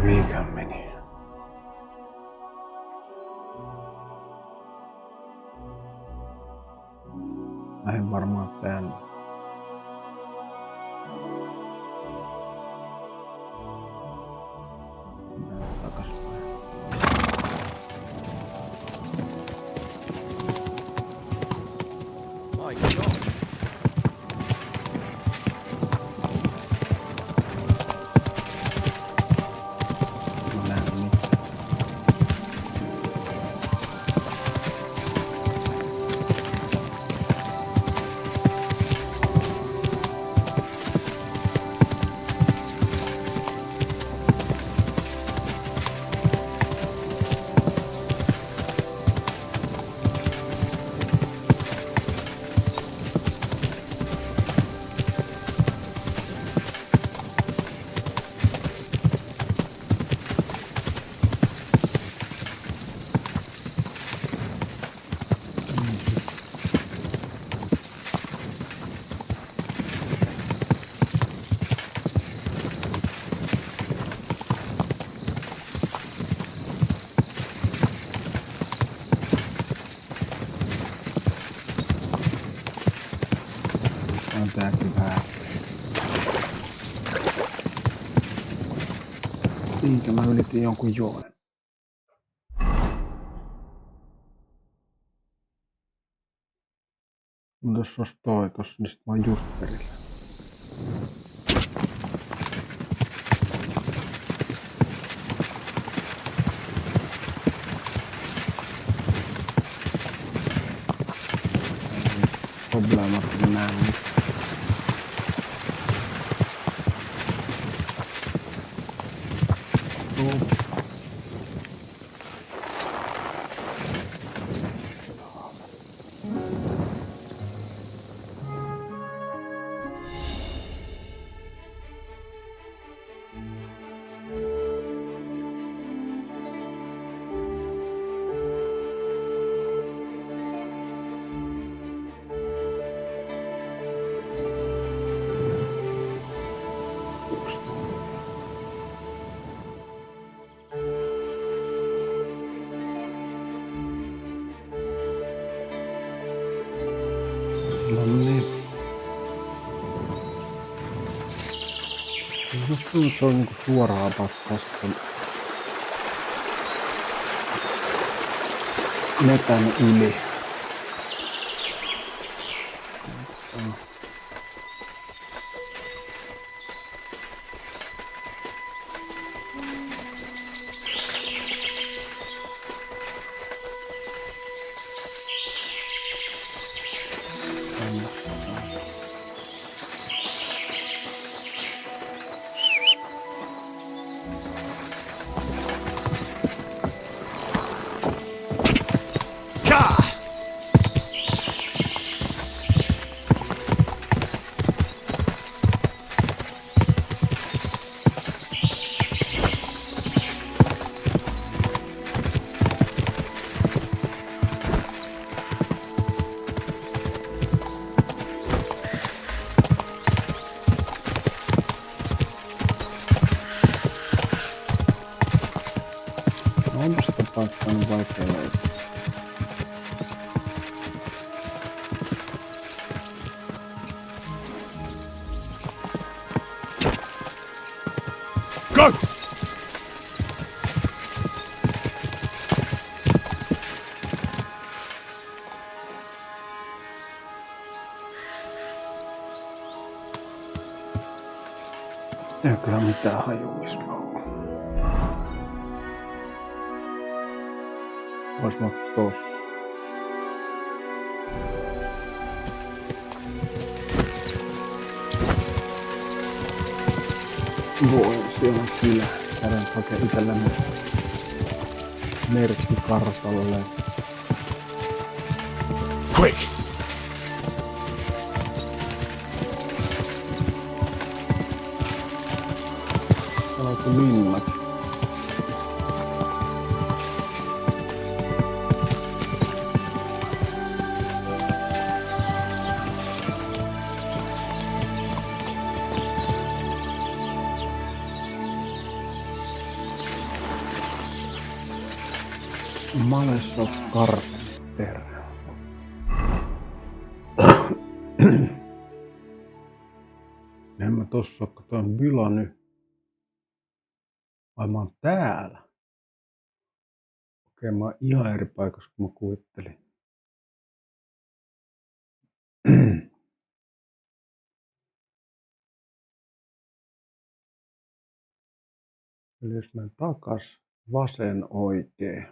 Mikä meni? Lähdin varmaan tänne. My God. tääkin vähän. Minkä mä ylitin jonkun joen. Mutta jos olisi toi tossa, niin sit mä oon just perillä. Probleemat on näin. No niin. Just tuntuu, että se on niinku suoraan tästä metän yli. Onpa sitä paikkaa niin vaikea löytää. Go! Ei kyllä mitään hajua, missä mä oon. Vois mä tossa. Voi, siellä on kylä. Käydään hakea itsellemme merkki kartalle. Quick! Oletko linnat? Malessa Carpenter. En mä tossa oo, kun toi on byla nyt. Ai mä oon täällä. Okei, mä oon ihan eri paikassa kuin mä kuvittelin. Eli jos menen takas, vasen oikein.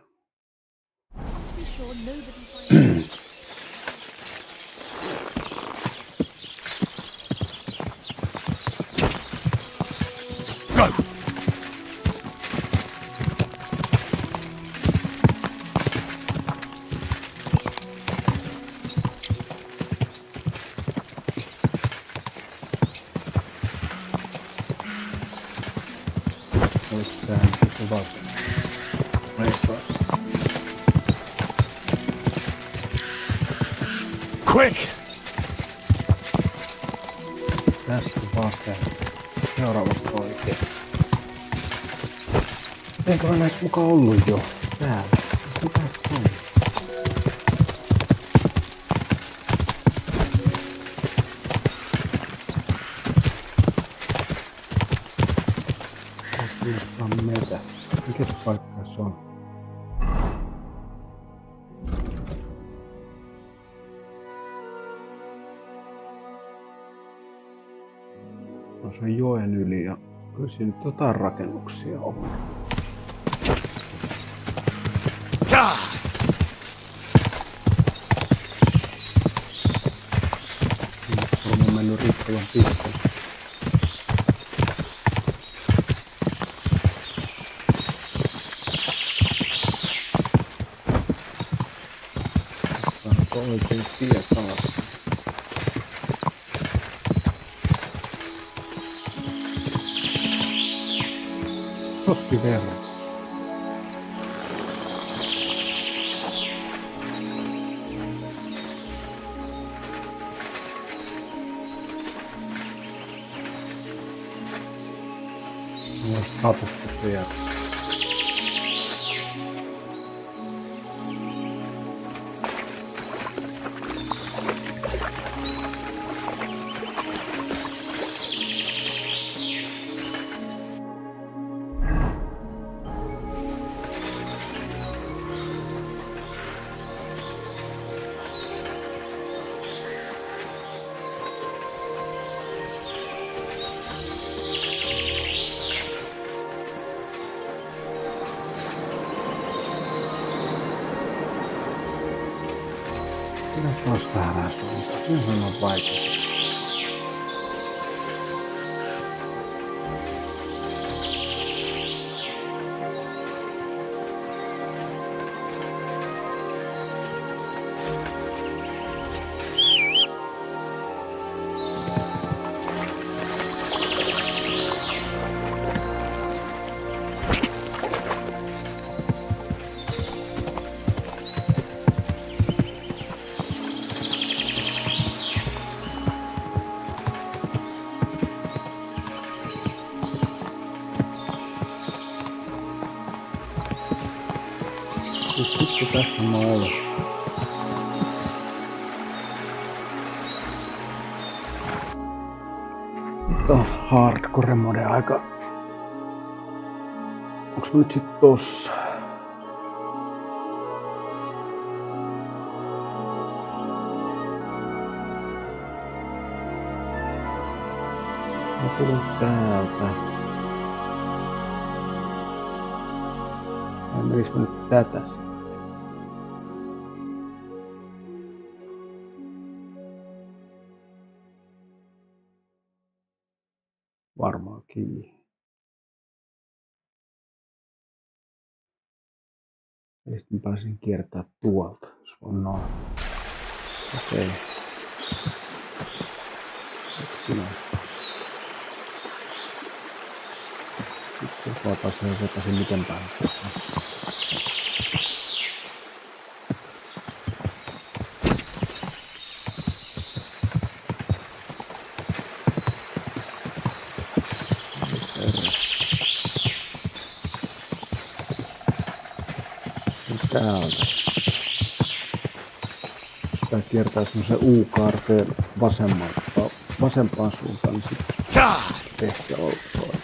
Go! Quick! Tästä vasen. Seuraavasta oikein. Eikö näitä mukaan ollut jo täällä? Mitä on? on? No, se on joen yli ja kyllä siinä nyt jotain rakennuksia on. On mennyt riittävän pitkälle. Onko oikein tie taas? Toski verran. Myös taputtu vielä. Siinä taas väärää suuntaan. Ihan on vaikea. Sitten tässä mä olen. Nyt on hardcore mode aika. Onks mä nyt sit tossa? Mä tulin täältä. Vai menis mä nyt tätä sitten? Varmaankin. Eli sitten pääsin kiertää tuolta, jos on noin. Okei. Sitten vaataisiin sekaisin miten päin. Täältä. Jos tää kiertää semmosen U-kaarteen vasempaan suuntaan, niin sitten ehkä olkoon.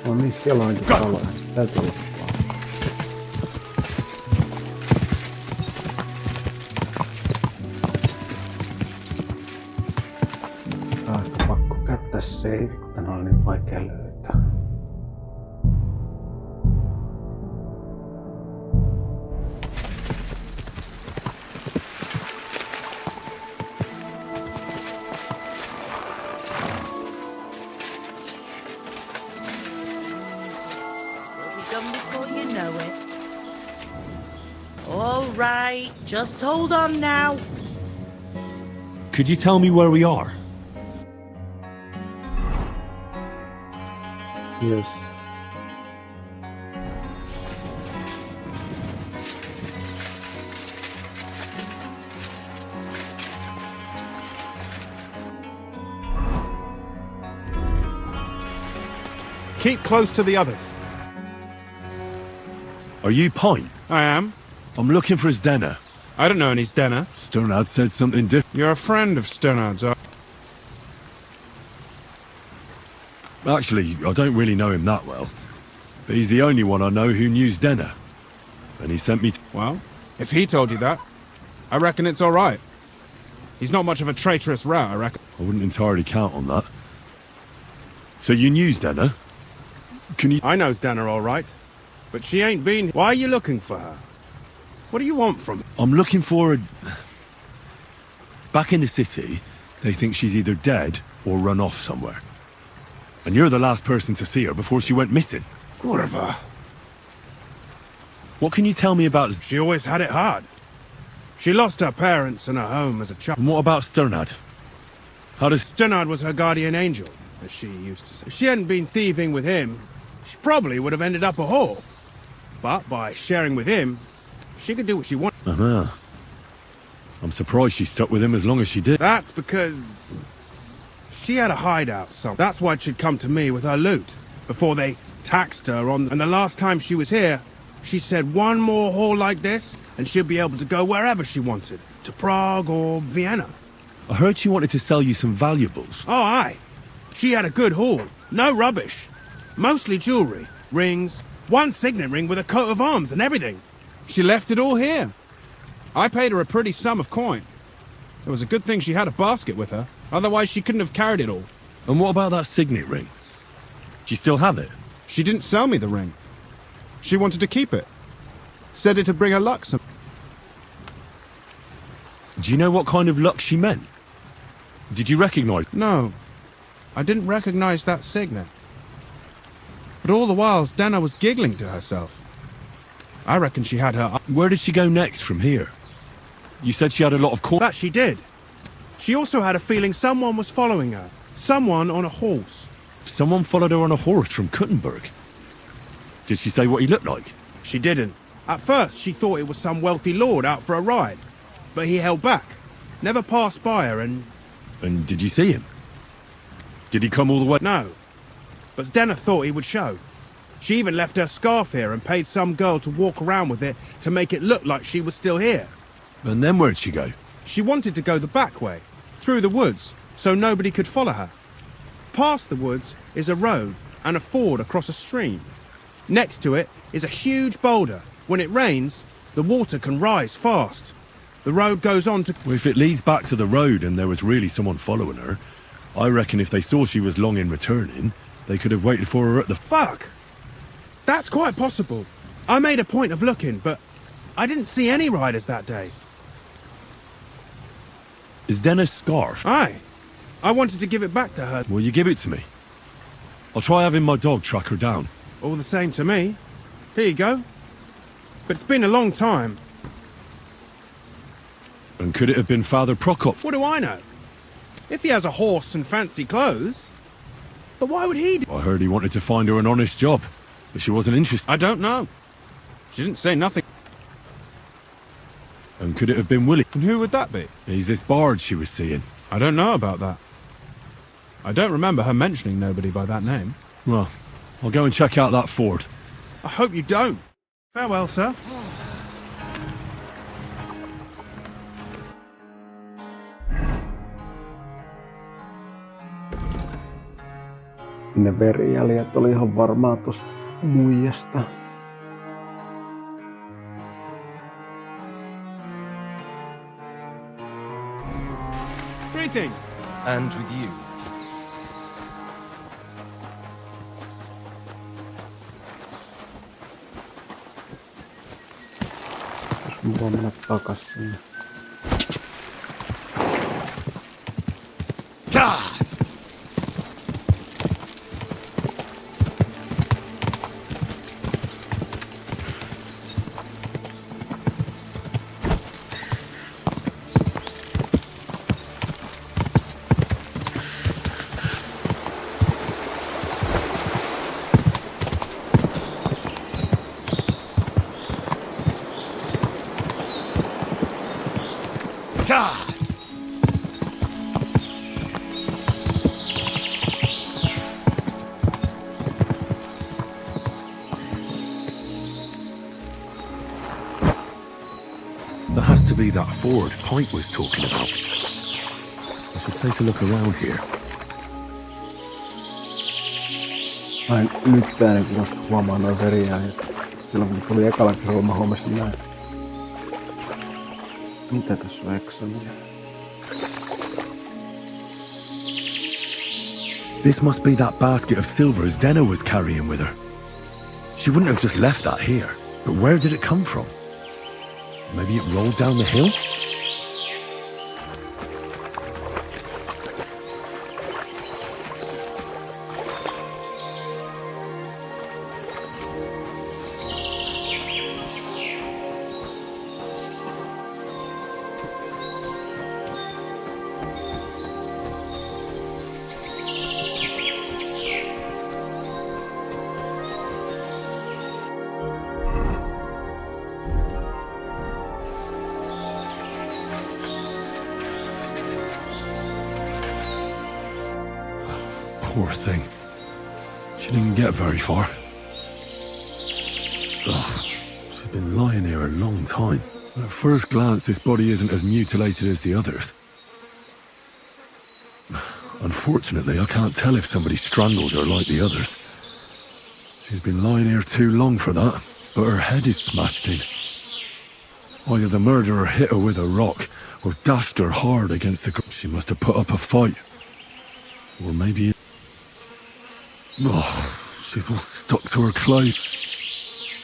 No niin, siellä onkin taloja. Täytyy olla vaan. Taas pakko käyttää save, kun tän on niin vaikea löytää. Right, just hold on now. Could you tell me where we are? Yes. Keep close to the others. Are you Pine? I am. I'm looking for his Denner. I don't know any Denner. Sternad said something different. You're a friend of Sternard's. Actually, I don't really know him that well. But he's the only one I know who knew Denner. And he sent me to... Well, if he told you that, I reckon it's all right. He's not much of a traitorous rat, I reckon. I wouldn't entirely count on that. So you knew Denner? Can you... I knows Denner all right. But she ain't been... Why are you looking for her? What do you want from her? I'm looking for a... Back in the city, they think she's either dead or run off somewhere. And you're the last person to see her before she went missing. Kurva. What can you tell me about... She always had it hard. She lost her parents and her home as a child. And what about Sternad? How does... Sternad was her guardian angel, as she used to say. If she hadn't been thieving with him, she probably would have ended up a whore. But by sharing with him, she could do what she wanted. Uh-huh. I'm surprised she stuck with him as long as she did. That's because... she had a hideout somewhere. That's why she'd come to me with her loot, before they taxed her on... And the last time she was here, she said one more haul like this, and she'd be able to go wherever she wanted. To Prague or Vienna. I heard she wanted to sell you some valuables. Oh, aye. She had a good haul. No rubbish. Mostly jewellery, rings, one signet ring with a coat of arms and everything. She left it all here. I paid her a pretty sum of coin. It was a good thing she had a basket with her. Otherwise, she couldn't have carried it all. And what about that signet ring? Do you still have it? She didn't sell me the ring. She wanted to keep it. Said it'd bring her luck some... Do you know what kind of luck she meant? Did you recognize... No. I didn't recognize that signet. But all the while, Dana was giggling to herself. I reckon she had her... Where did she go next from here? You said she had a lot of coin... That she did. She also had a feeling someone was following her. Someone on a horse. Someone followed her on a horse from Kuttenberg. Did she say what he looked like? She didn't. At first, she thought it was some wealthy lord out for a ride. But he held back. Never passed by her and... And did you see him? Did he come all the way? No. But Zdenna thought he would show. She even left her scarf here and paid some girl to walk around with it to make it look like she was still here. And then where'd she go? She wanted to go the back way, through the woods, so nobody could follow her. Past the woods is a road and a ford across a stream. Next to it is a huge boulder. When it rains, the water can rise fast. The road goes on to... Well, if it leads back to the road and there was really someone following her, I reckon if they saw she was long in returning, they could have waited for her at the... Fuck! That's quite possible. I made a point of looking, but I didn't see any riders that day. Is Denna's scarf? Aye. I wanted to give it back to her. Will you give it to me? I'll try having my dog track her down. All the same to me. Here you go. But it's been a long time. And could it have been Father Prokop? What do I know? If he has a horse and fancy clothes. But why would he do... I heard he wanted to find her an honest job, but she wasn't interested. I don't know. She didn't say nothing. And could it have been Willie? And who would that be? He's this bard she was seeing. I don't know about that. I don't remember her mentioning nobody by that name. Well, I'll go and check out that ford. I hope you don't. Farewell, sir. Ne verijäljet oli ihan varmaa tosta muijasta. Greetings. And with you. Jos voi mennä takas sinne. be that ford Pike was talking about. I should take a look around here. Mä en nyt tää niin vasta huomaa noin veriäänet. Silloin kun tuli ekalla kerralla, mä huomasin näin. Mitä tässä on eksamia? This must be that basket of silvers Denna was carrying with her. She wouldn't have just left that here. But where did it come from? Maybe it rolled down the hill? Poor thing. She didn't get very far. Ugh, she's been lying here a long time. At first glance, this body isn't as mutilated as the others. Unfortunately, I can't tell if somebody strangled her like the others. She's been lying here too long for that, but her head is smashed in. Either the murderer hit her with a rock, or dashed her hard against the ground. She must have put up a fight. Or maybe... Oh, she's all stuck to her clothes.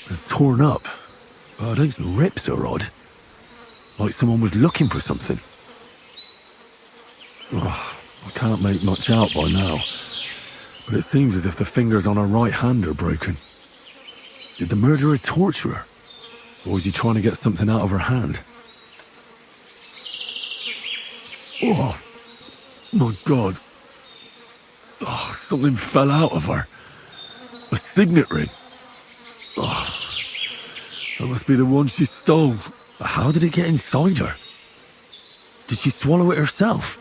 They're torn up, but those rips are odd. Like someone was looking for something. Oh, I can't make much out by now, but it seems as if the fingers on her right hand are broken. Did the murderer torture her? Or was he trying to get something out of her hand? Oh, my God. Oh, something fell out of her. A signet ring. Oh, that must be the one she stole. But how did it get inside her? Did she swallow it herself?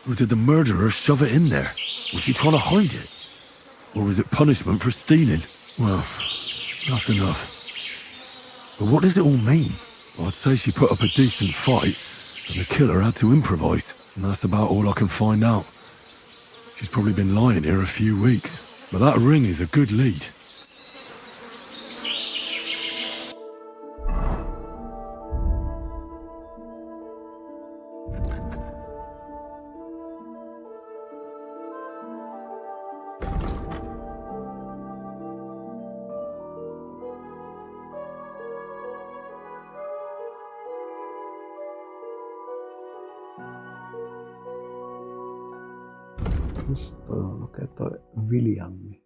Or did the murderer shove it in there? Was she trying to hide it? Or was it punishment for stealing? Well, that's enough. But what does it all mean? Well, I'd say she put up a decent fight, and the killer had to improvise. And that's about all I can find out. She's probably been lying here a few weeks, but that ring is a good lead. Missä toi on? Lukee toi Williammi.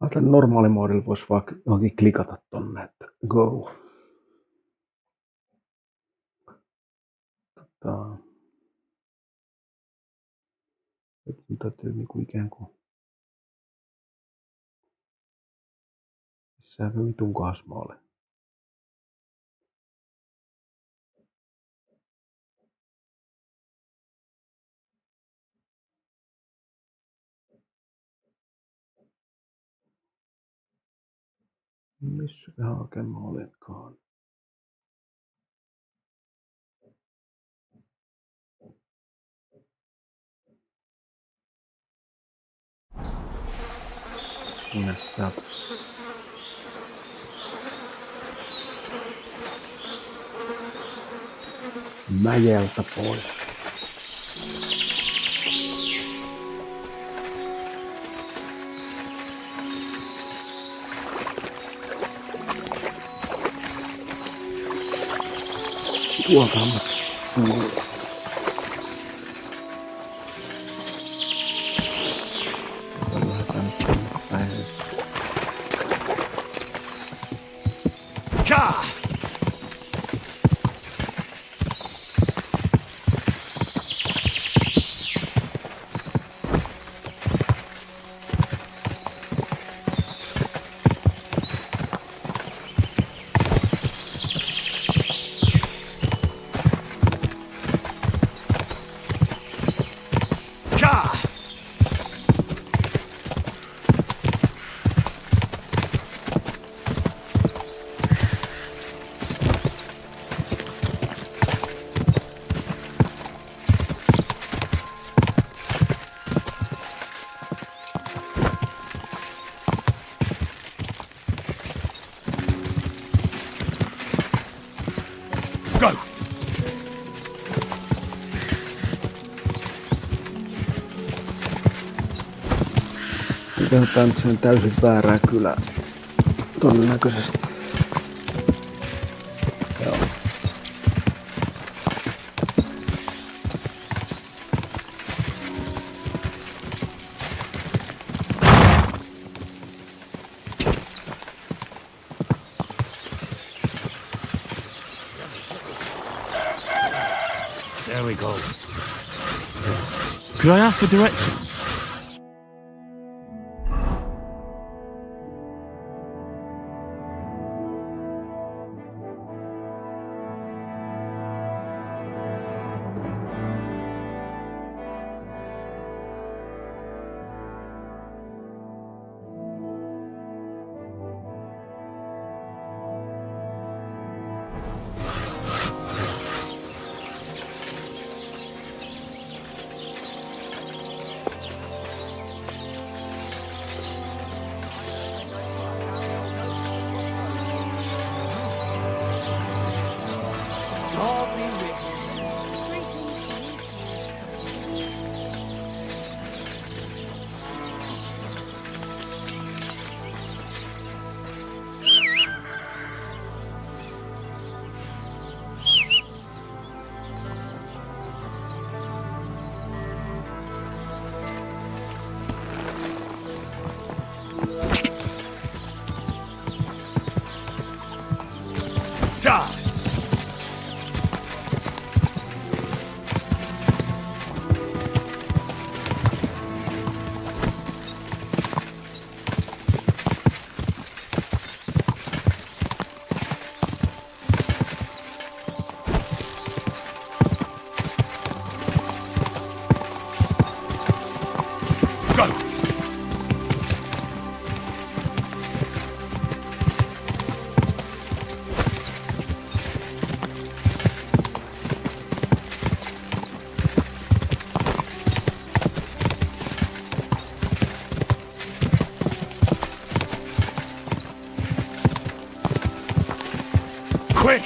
Ajattelin normaalimoodilla voisi vaikka johonkin klikata tonne, että go. Nyt mun täytyy niinku ikään kuin... Missähän vitun kohdassa mä olen? Missäköhän oikein mä olenkaan? Minä sieltä. Mäjeltä pois. Tuolta on tuolla. Lähdetään päin. Ka! Go! Katsotaan, että se on täysin väärää kylää. Todennäköisesti. Joo. There we go. Could I ask for directions? Quick!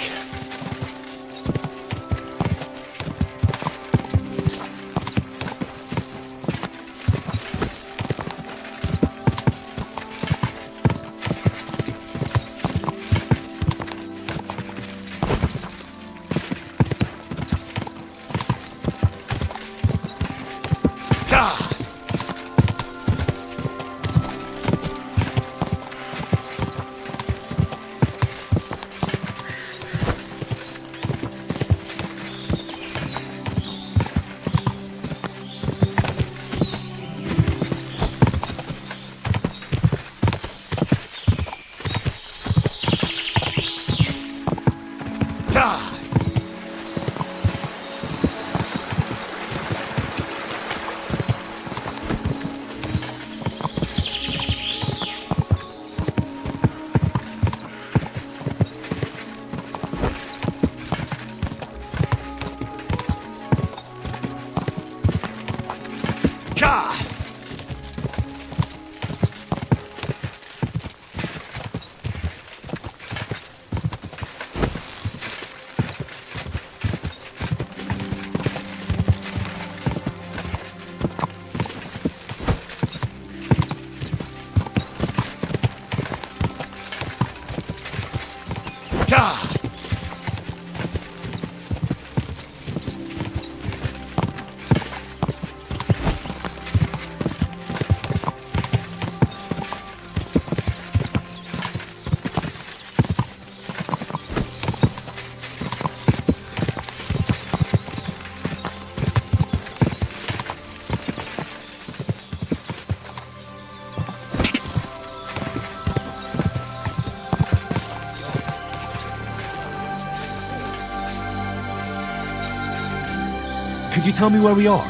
Could you tell me where we are?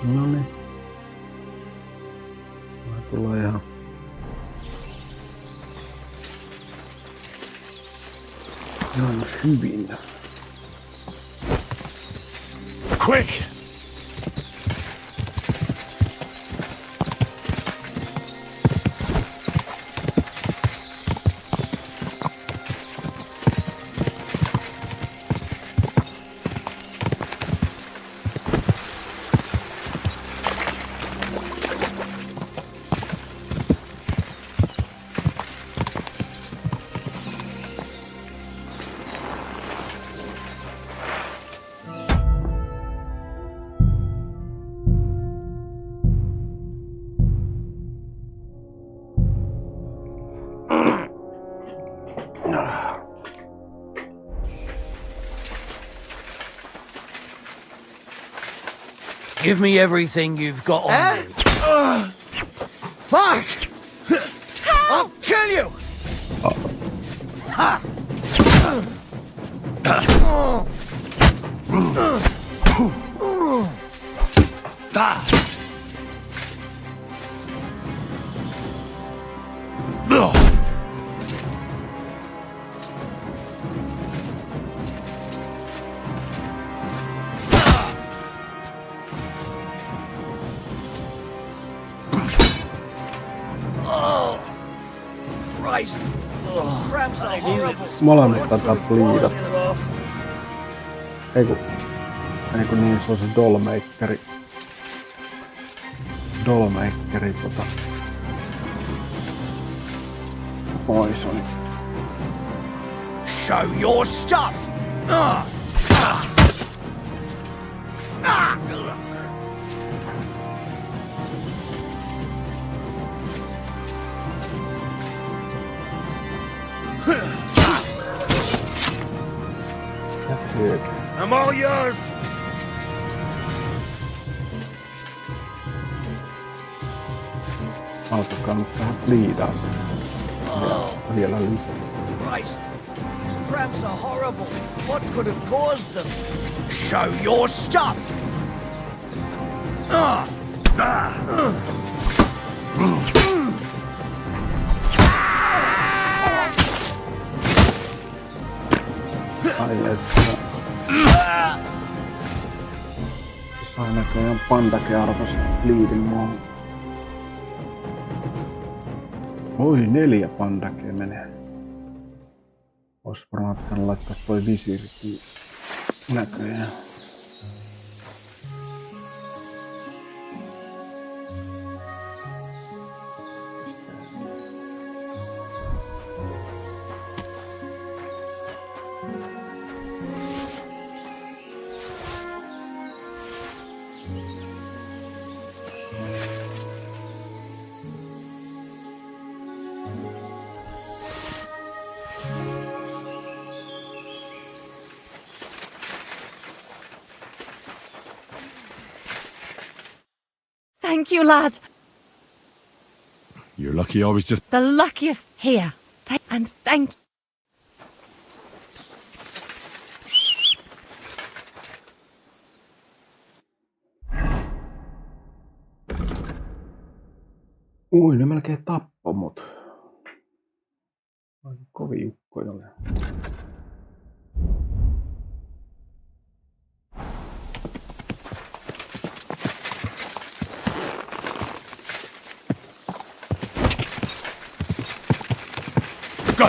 No niin. Mä tulee ihan hyvin. Quick! Give me everything you've got on you. Fuck! I'll kill you! Ha! Christ. Those cramps are horrible. Molemmat tätä pliidat. Eiku niin, se on se dollmakeri. Poisoni. Show your stuff. I'm all yours! Alkakaa nyt tähän pliidaan. Vielä lisäksi. Christ. These cramps are horrible. What could have caused them? Show your stuff. Ai että. Sai näköjään pandakin arvoisen liidin muuhun. Oi, 4 pandakia menee. Ois varmaan pitänyt laittaa toi visiirikin näköjään. Thank you, lad. You're lucky I was just... The luckiest here. And thank you. Ui, ne melkein tappoi mut. Kovin ukkoja oli. Go!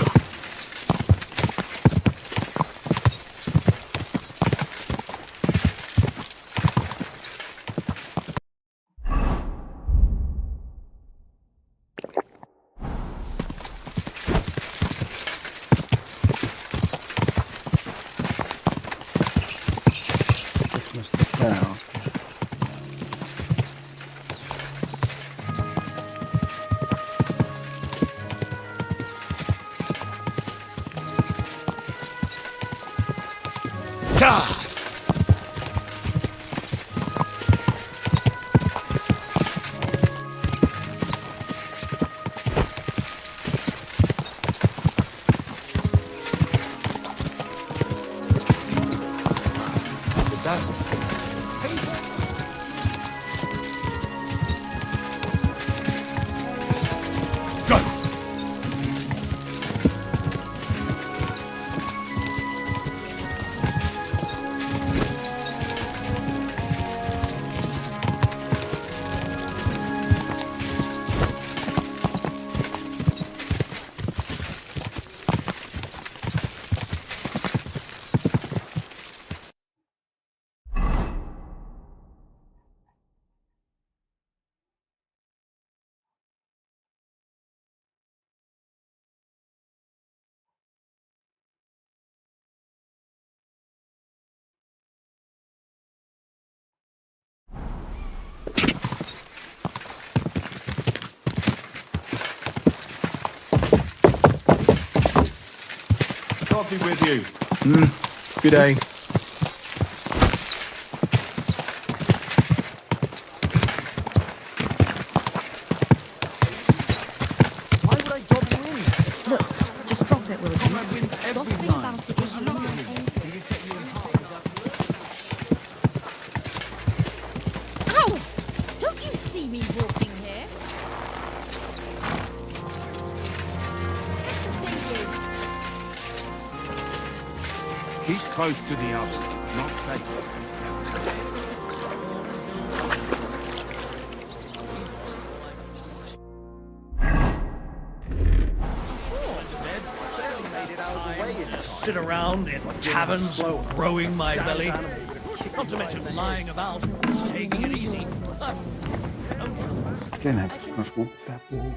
Coffee with you. Good day. Gossiping about it is not Ow! Don't you see me walking here? He's close to the others. It's not safe. Sit around in taverns, growing my belly. Not to mention lying about, taking it easy. Kenen kanssa mun pitää puhua?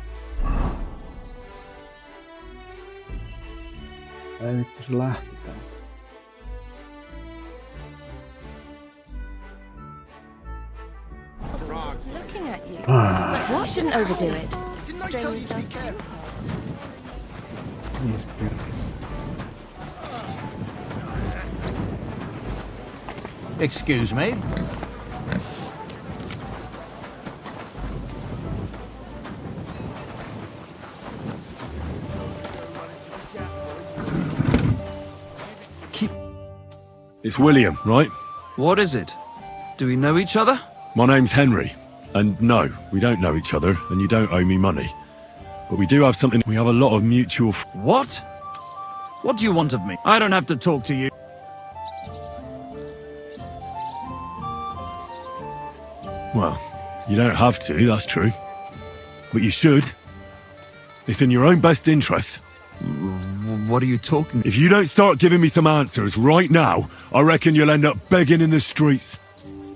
Ei nyt kun se lähti täältä. Looking at you. But you shouldn't overdo it. Strain yourself. Excuse me? It's William, right? What is it? Do we know each other? My name's Henry. And no, we don't know each other, and you don't owe me money. But we do have something. We have a lot of mutual... What? What do you want of me? I don't have to talk to you. Well, you don't have to, that's true. But you should. It's in your own best interest. What are you talking? If you don't start giving me some answers right now, I reckon you'll end up begging in the streets.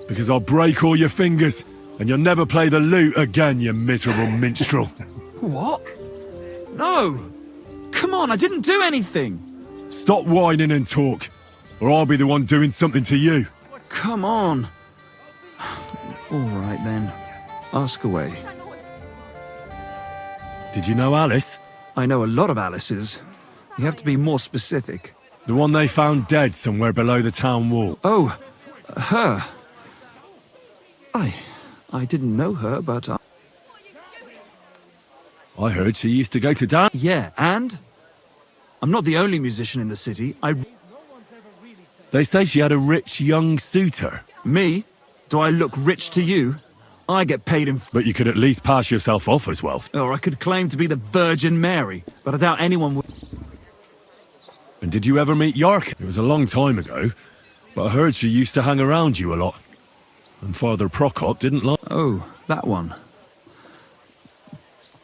Because I'll break all your fingers, and you'll never play the lute again, you miserable minstrel. What? No! Come on, I didn't do anything! Stop whining and talk, or I'll be the one doing something to you. Come on. All right then. Ask away. Did you know Alice? I know a lot of Alices. You have to be more specific. The one they found dead somewhere below the town wall. Oh, her. I didn't know her, but... I heard she used to go to dance. Yeah, and? I'm not the only musician in the city. They say she had a rich young suitor. Me? Do I look rich to you? I get paid in... But you could at least pass yourself off as wealth. Or I could claim to be the Virgin Mary, but I doubt anyone would... And did you ever meet York? It was a long time ago, but I heard she used to hang around you a lot. And Father Prokop didn't like... Oh, that one.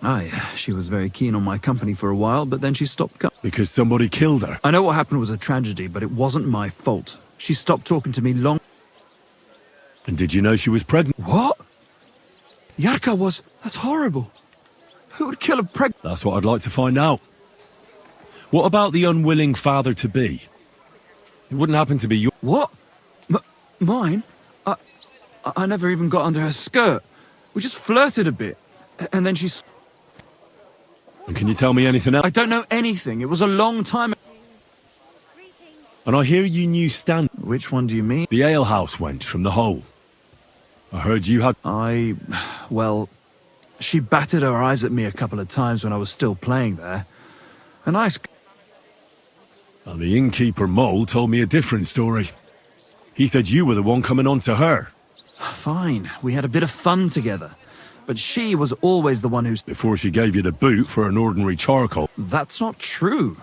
Aye, she was very keen on my company for a while, but then she stopped coming. Because somebody killed her? I know what happened was a tragedy, but it wasn't my fault. She stopped talking to me long... And did you know she was pregnant? What? Yarka was... That's horrible. Who would kill a pregnant... That's what I'd like to find out. What about the unwilling father-to-be? It wouldn't happen to be your... What? Mine? I never even got under her skirt. We just flirted a bit. And then she... And can you tell me anything else? I don't know anything. It was a long time... And I hear you knew Stan... Which one do you mean? The alehouse wench from the hole. I heard you had... Well, she batted her eyes at me a couple of times when I was still playing there. And And the innkeeper Mole told me a different story. He said you were the one coming on to her. Fine, we had a bit of fun together. But she was always the one who... Before she gave you the boot for an ordinary charcoal. That's not true.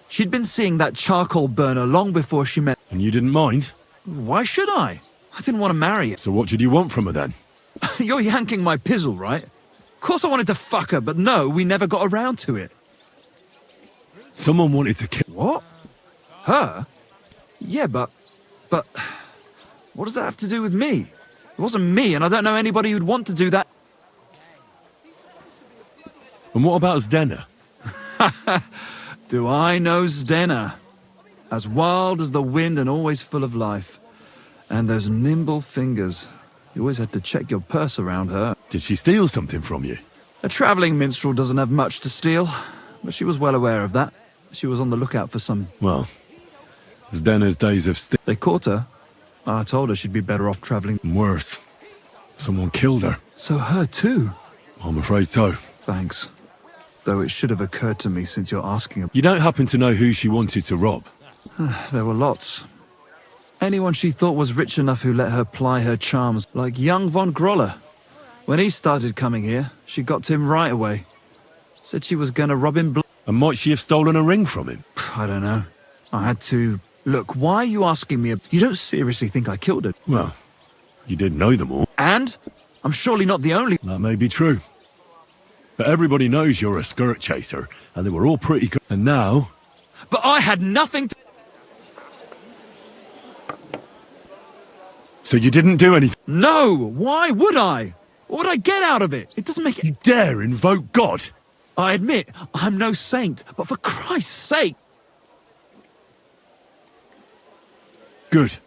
She'd been seeing that charcoal burner long before she met... And you didn't mind? Why should I? I didn't want to marry her. So what did you want from her then? You're yanking my pizzle, right? Of course I wanted to fuck her, but no, we never got around to it. Someone wanted to kill... What? Her? Yeah, but... What does that have to do with me? It wasn't me, and I don't know anybody who'd want to do that. And what about Zdena? Do I know Zdena? As wild as the wind and always full of life. And those nimble fingers. You always had to check your purse around her. Did she steal something from you? A travelling minstrel doesn't have much to steal, but she was well aware of that. She was on the lookout for some... Well, Zdena's days of They caught her. I told her she'd be better off travelling... Worse. Someone killed her. So her too? I'm afraid so. Thanks. though it should have occurred to me since you're asking. You don't happen to know who she wanted to rob? There were lots. Anyone she thought was rich enough who let her ply her charms, like young von Groller. When he started coming here, she got to him right away. Said she was gonna rob him. And might she have stolen a ring from him? I don't know. I had to... Look, why are you asking me? You don't seriously think I killed her? Well, you did know them all. And? I'm surely not the only... That may be true. But everybody knows you're a skirt chaser, and they were all pretty good. And now... But I had nothing to... So you didn't do anything? No! Why would I? What would I get out of it? It doesn't make it... You dare invoke God? I admit, I'm no saint, but for Christ's sake... Good.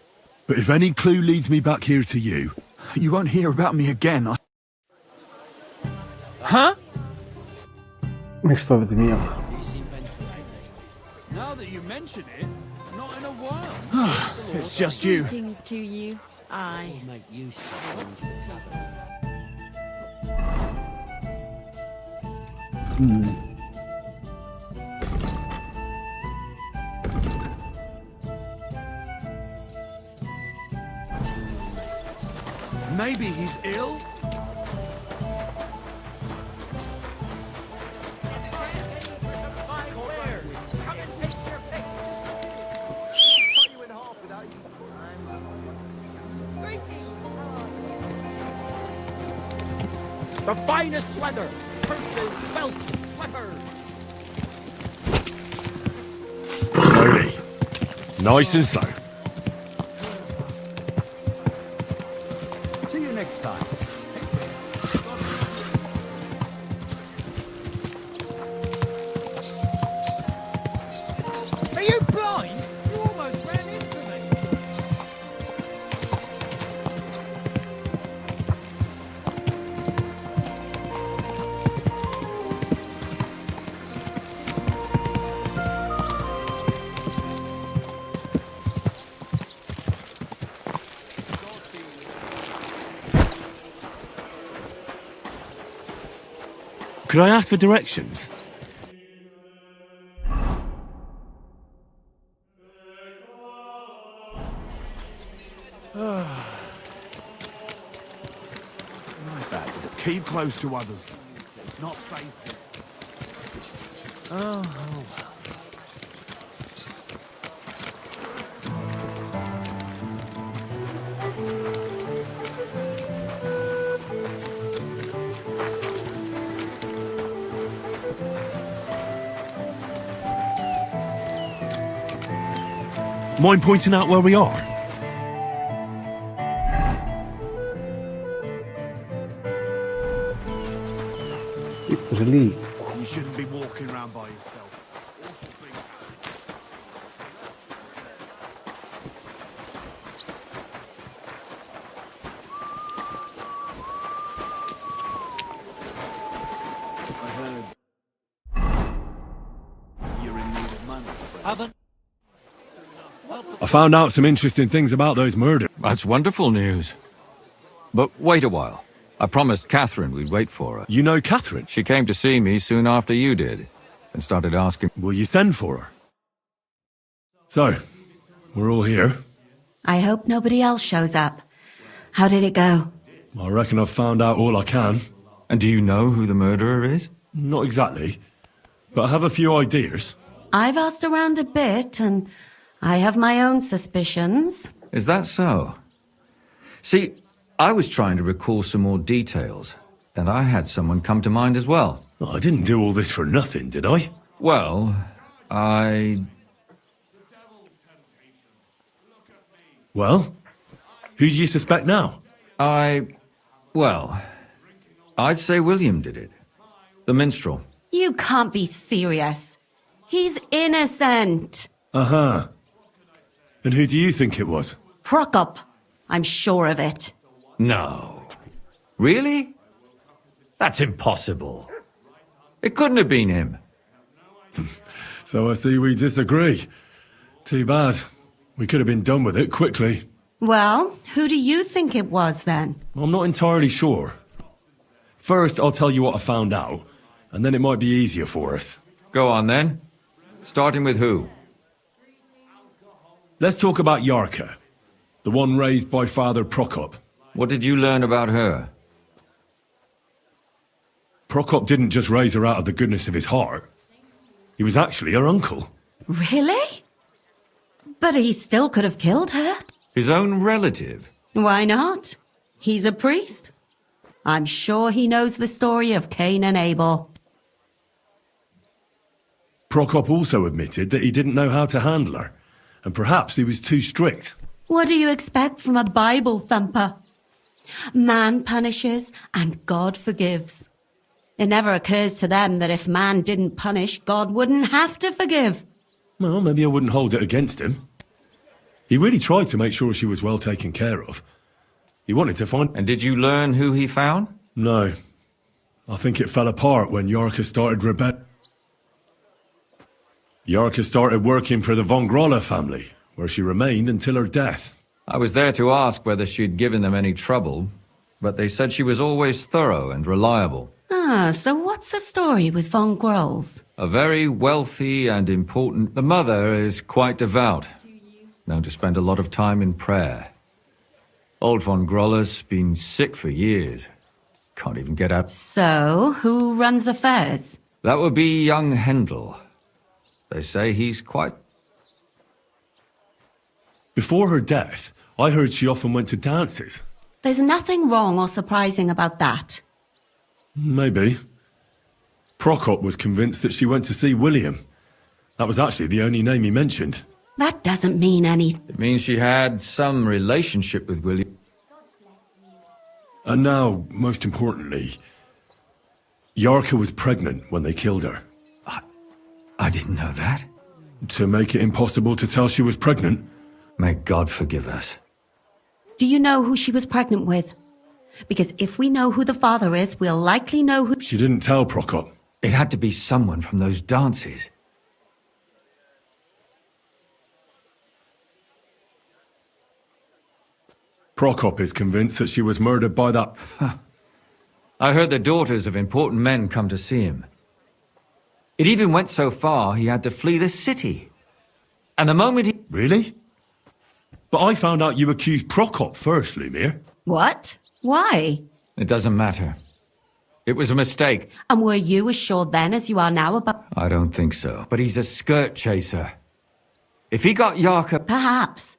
But if any clue leads me back here to you... You won't hear about me again. Huh? Miksi toi veti mieltä? Now that you mention it, not in a while. It's just you. Greetings to you. I Make use Maybe he's ill? The finest leather, purses, belts, slippers. Slowly. Nice and slow. See you next time. Are you blind? You almost ran into me. Could I ask for directions? Nice act. Keep close to others. It's not safe. Oh, Mind pointing out where we are? Vittu se liikkuu. You shouldn't be walking around by yourself. I heard you're in need of money. Haven't. I found out some interesting things about those murders. That's wonderful news. But wait a while. I promised Catherine we'd wait for her. You know Catherine? She came to see me soon after you did, and started asking... Will you send for her? So, we're all here. I hope nobody else shows up. How did it go? I reckon I've found out all I can. And do you know who the murderer is? Not exactly, but I have a few ideas. I've asked around a bit, and I have my own suspicions. Is that so? See, I was trying to recall some more details, and I had someone come to mind as well. I didn't do all this for nothing, did I? Well, Well? Who do you suspect now? Well, I'd say William did it. The minstrel. You can't be serious. He's innocent. Uh-huh. And who do you think it was? Prokop. I'm sure of it. No. Really? That's impossible. It couldn't have been him. So I see we disagree. Too bad. We could have been done with it quickly. Well, who do you think it was then? I'm not entirely sure. First, I'll tell you what I found out, and then it might be easier for us. Go on then. Starting with who? Let's talk about Yarka, the one raised by Father Prokop. What did you learn about her? Prokop didn't just raise her out of the goodness of his heart. He was actually her uncle. Really? But he still could have killed her. His own relative? Why not? He's a priest. I'm sure he knows the story of Cain and Abel. Prokop also admitted that he didn't know how to handle her, and perhaps he was too strict. What do you expect from a Bible thumper? Man punishes and God forgives. It never occurs to them that if man didn't punish, God wouldn't have to forgive. Well, maybe I wouldn't hold it against him. He really tried to make sure she was well taken care of. He wanted to find... And did you learn who he found? No. I think it fell apart when Yarka started rebelling. Yarka started working for the von Groller family, where she remained until her death. I was there to ask whether she'd given them any trouble, but they said she was always thorough and reliable. Ah, so what's the story with von Grolls? A very wealthy and important... The mother is quite devout, known to spend a lot of time in prayer. Old von Groller's been sick for years. Can't even get up. So, who runs affairs? That would be young Hendel. They say he's quite... Before her death, I heard she often went to dances. There's nothing wrong or surprising about that. Maybe. Prokop was convinced that she went to see William. That was actually the only name he mentioned. That doesn't mean anything. It means she had some relationship with William. And now, most importantly, Yarka was pregnant when they killed her. I didn't know that. To make it impossible to tell she was pregnant? May God forgive us. Do you know who she was pregnant with? Because if we know who the father is, we'll likely know who... She didn't tell Prokop. It had to be someone from those dances. Prokop is convinced that she was murdered by that... I heard the daughters of important men come to see him. It even went so far he had to flee the city. And the moment he... Really? But I found out you accused Prokop first, Lumir. What? Why? It doesn't matter. It was a mistake. And were you as sure then as you are now about... I don't think so. But he's a skirt chaser. If he got Yarka... Perhaps.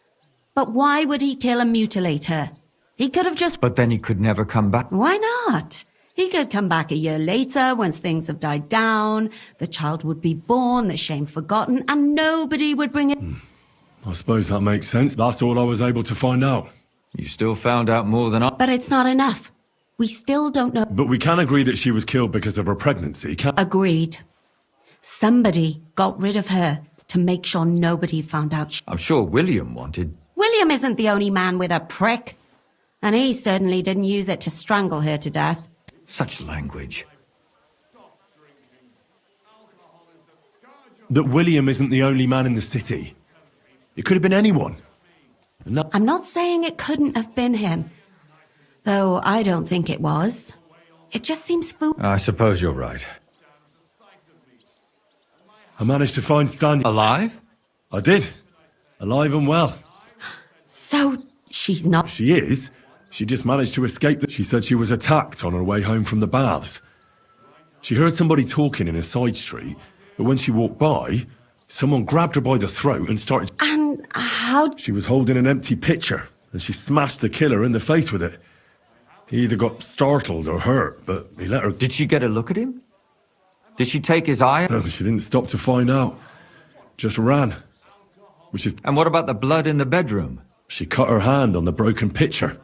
But why would he kill and mutilate her? He could have just... But then he could never come back. Why not? He could come back a year later, once things have died down, the child would be born, the shame forgotten, and nobody would bring it... I suppose that makes sense. That's all I was able to find out. You still found out more than I... But it's not enough. We still don't know... But we can agree that she was killed because of her pregnancy, can't... Agreed. Somebody got rid of her to make sure nobody found out. I'm sure William wanted... William isn't the only man with a prick. And he certainly didn't use it to strangle her to death. Such language. That William isn't the only man in the city. It could have been anyone. No. I'm not saying it couldn't have been him. Though I don't think it was. It just seems foolish. I suppose you're right. I managed to find Stan... Alive? I did. Alive and well. So, she's not... She is. She just managed to escape. She said she was attacked on her way home from the baths. She heard somebody talking in a side street, but when she walked by, someone grabbed her by the throat and started... And how... She was holding an empty pitcher, and she smashed the killer in the face with it. He either got startled or hurt, but he let her... Did she get a look at him? Did she take his eye? No, she didn't stop to find out. Just ran. Which is... And what about the blood in the bedroom? She cut her hand on the broken pitcher.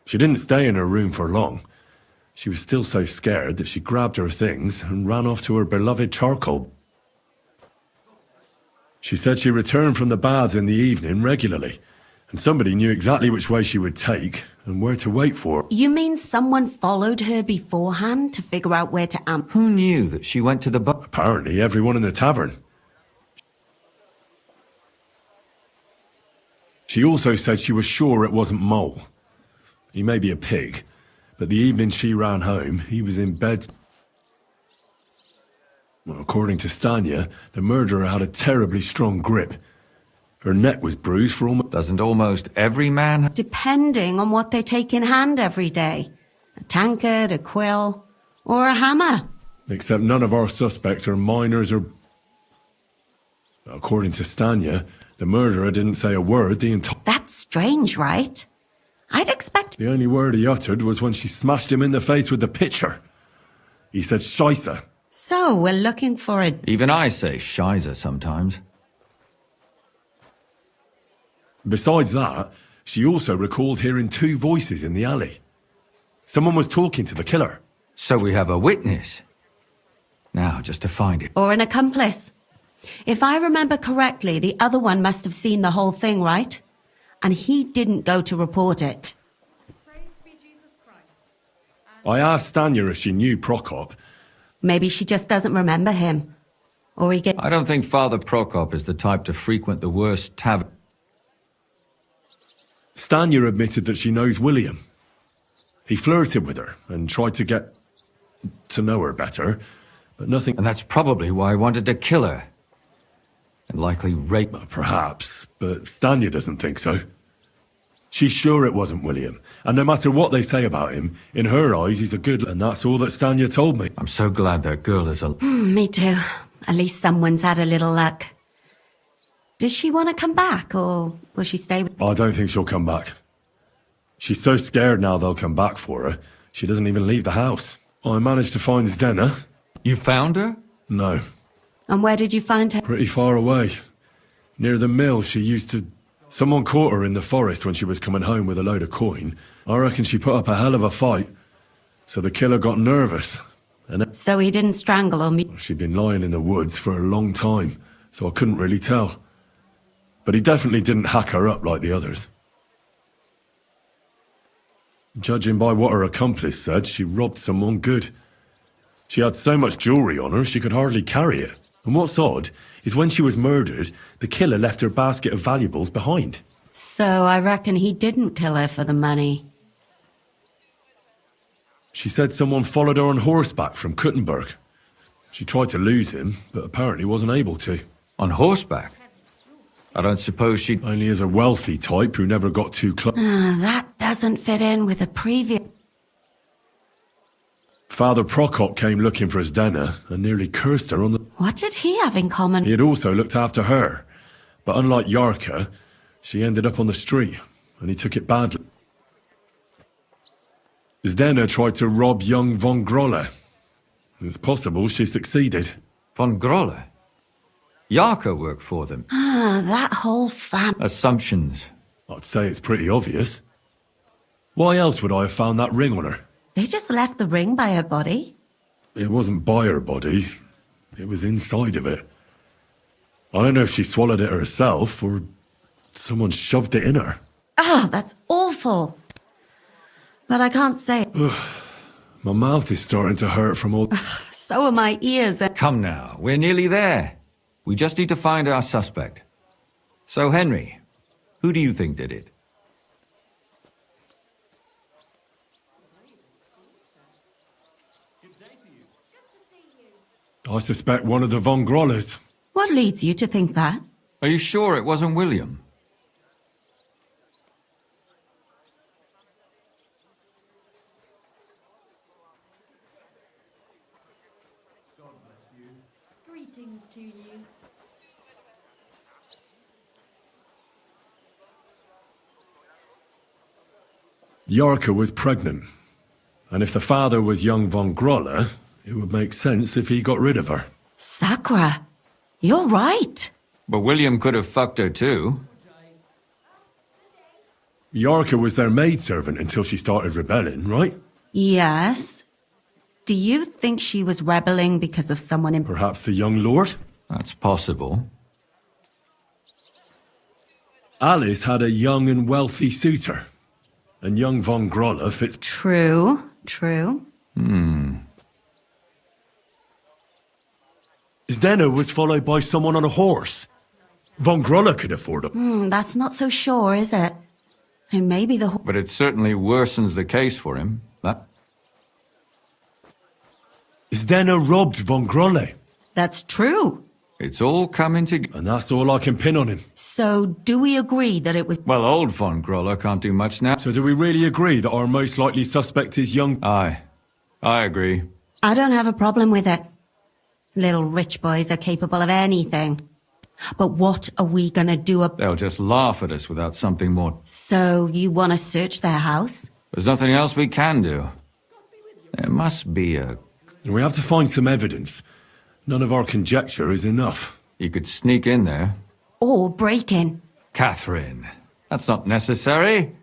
She didn't stay in her room for long. She was still so scared that she grabbed her things and ran off to her beloved charcoal. She said she returned from the baths in the evening regularly, and somebody knew exactly which way she would take and where to wait for her. You mean someone followed her beforehand to figure out where to amp? Who knew that she went to the bar? Apparently everyone in the tavern. She also said she was sure it wasn't Mole. He may be a pig, but the evening she ran home, he was in bed. Well, according to Stanya, the murderer had a terribly strong grip. Her neck was bruised for almost... Doesn't almost every man... Depending on what they take in hand every day. A tankard, a quill, or a hammer. Except none of our suspects are miners or... According to Stanya, the murderer didn't say a word the entire... That's strange, right? I'd expect... The only word he uttered was when she smashed him in the face with the pitcher. He said, "Scheisse." So, we're looking for a... Even I say Shiza sometimes. Besides that, she also recalled hearing 2 voices in the alley. Someone was talking to the killer. So we have a witness. Now, just to find it. Or an accomplice. If I remember correctly, the other one must have seen the whole thing, right? And he didn't go to report it. I asked Stanya if she knew Prokop. Maybe she just doesn't remember him. Or he I don't think Father Prokop is the type to frequent the worst tavern. Stanya admitted that she knows William. He flirted with her and tried to get to know her better, but nothing... And that's probably why he wanted to kill her. And likely rape her. Perhaps, but Stanya doesn't think so. She's sure it wasn't William, and no matter what they say about him, in her eyes he's a good... And that's all that Stanya told me. I'm so glad that girl is a... Me too. At least someone's had a little luck. Does she want to come back, or will she stay with... I don't think she'll come back. She's so scared now they'll come back for her, she doesn't even leave the house. I managed to find Zdena. You found her? No. And where did you find her? Pretty far away. Near the mill she used to... Someone caught her in the forest when she was coming home with a load of coin. I reckon she put up a hell of a fight. So the killer got nervous. And So he didn't strangle or... She'd been lying in the woods for a long time, so I couldn't really tell. But he definitely didn't hack her up like the others. Judging by what her accomplice said, she robbed someone good. She had so much jewellery on her, she could hardly carry it. And what's odd is when she was murdered, the killer left her basket of valuables behind. So I reckon he didn't kill her for the money. She said someone followed her on horseback from Kuttenberg. She tried to lose him, but apparently wasn't able to. On horseback? I don't suppose she... Only as a wealthy type who never got too close. That doesn't fit in with the previous... Father Prokop came looking for Zdena and nearly cursed her on the... What did he have in common? He had also looked after her. But unlike Yarka, she ended up on the street, and he took it badly. Zdena tried to rob young von Grolle. It's possible she succeeded. Von Grolle? Yarka worked for them. That whole Assumptions. I'd say it's pretty obvious. Why else would I have found that ring on her? They just left the ring by her body? It wasn't by her body. It was inside of it. I don't know if she swallowed it herself or someone shoved it in her. Oh, that's awful. But I can't say it. My mouth is starting to hurt from all... So are my ears. Come now, we're nearly there. We just need to find our suspect. So, Henry, who do you think did it? I suspect one of the von Grolles. What leads you to think that? Are you sure it wasn't William? Greetings to you. Yarka was pregnant. And if the father was young von Grolle, it would make sense if he got rid of her. Sakura, you're right. But William could have fucked her too. Yarka was their maidservant until she started rebelling, right? Yes. Do you think she was rebelling because of someone in... Perhaps the young lord? That's possible. Alice had a young and wealthy suitor. And young von Grolle fits... True. Zdena was followed by someone on a horse. Von Grolle could afford it. That's not so sure, is it? And maybe the... But it certainly worsens the case for him. Zdena robbed von Grolle. That's true. It's all coming together. And that's all I can pin on him. So, do we agree that it was... Well, old Von Groller can't do much now. So do we really agree that our most likely suspect is young... Aye. I agree. I don't have a problem with it. Little rich boys are capable of anything. But what are we gonna do about... They'll just laugh at us without something more. So, you want to search their house? There's nothing else we can do. There must be a... We have to find some evidence. None of our conjecture is enough. You could sneak in there. Or break in. Catherine, that's not necessary.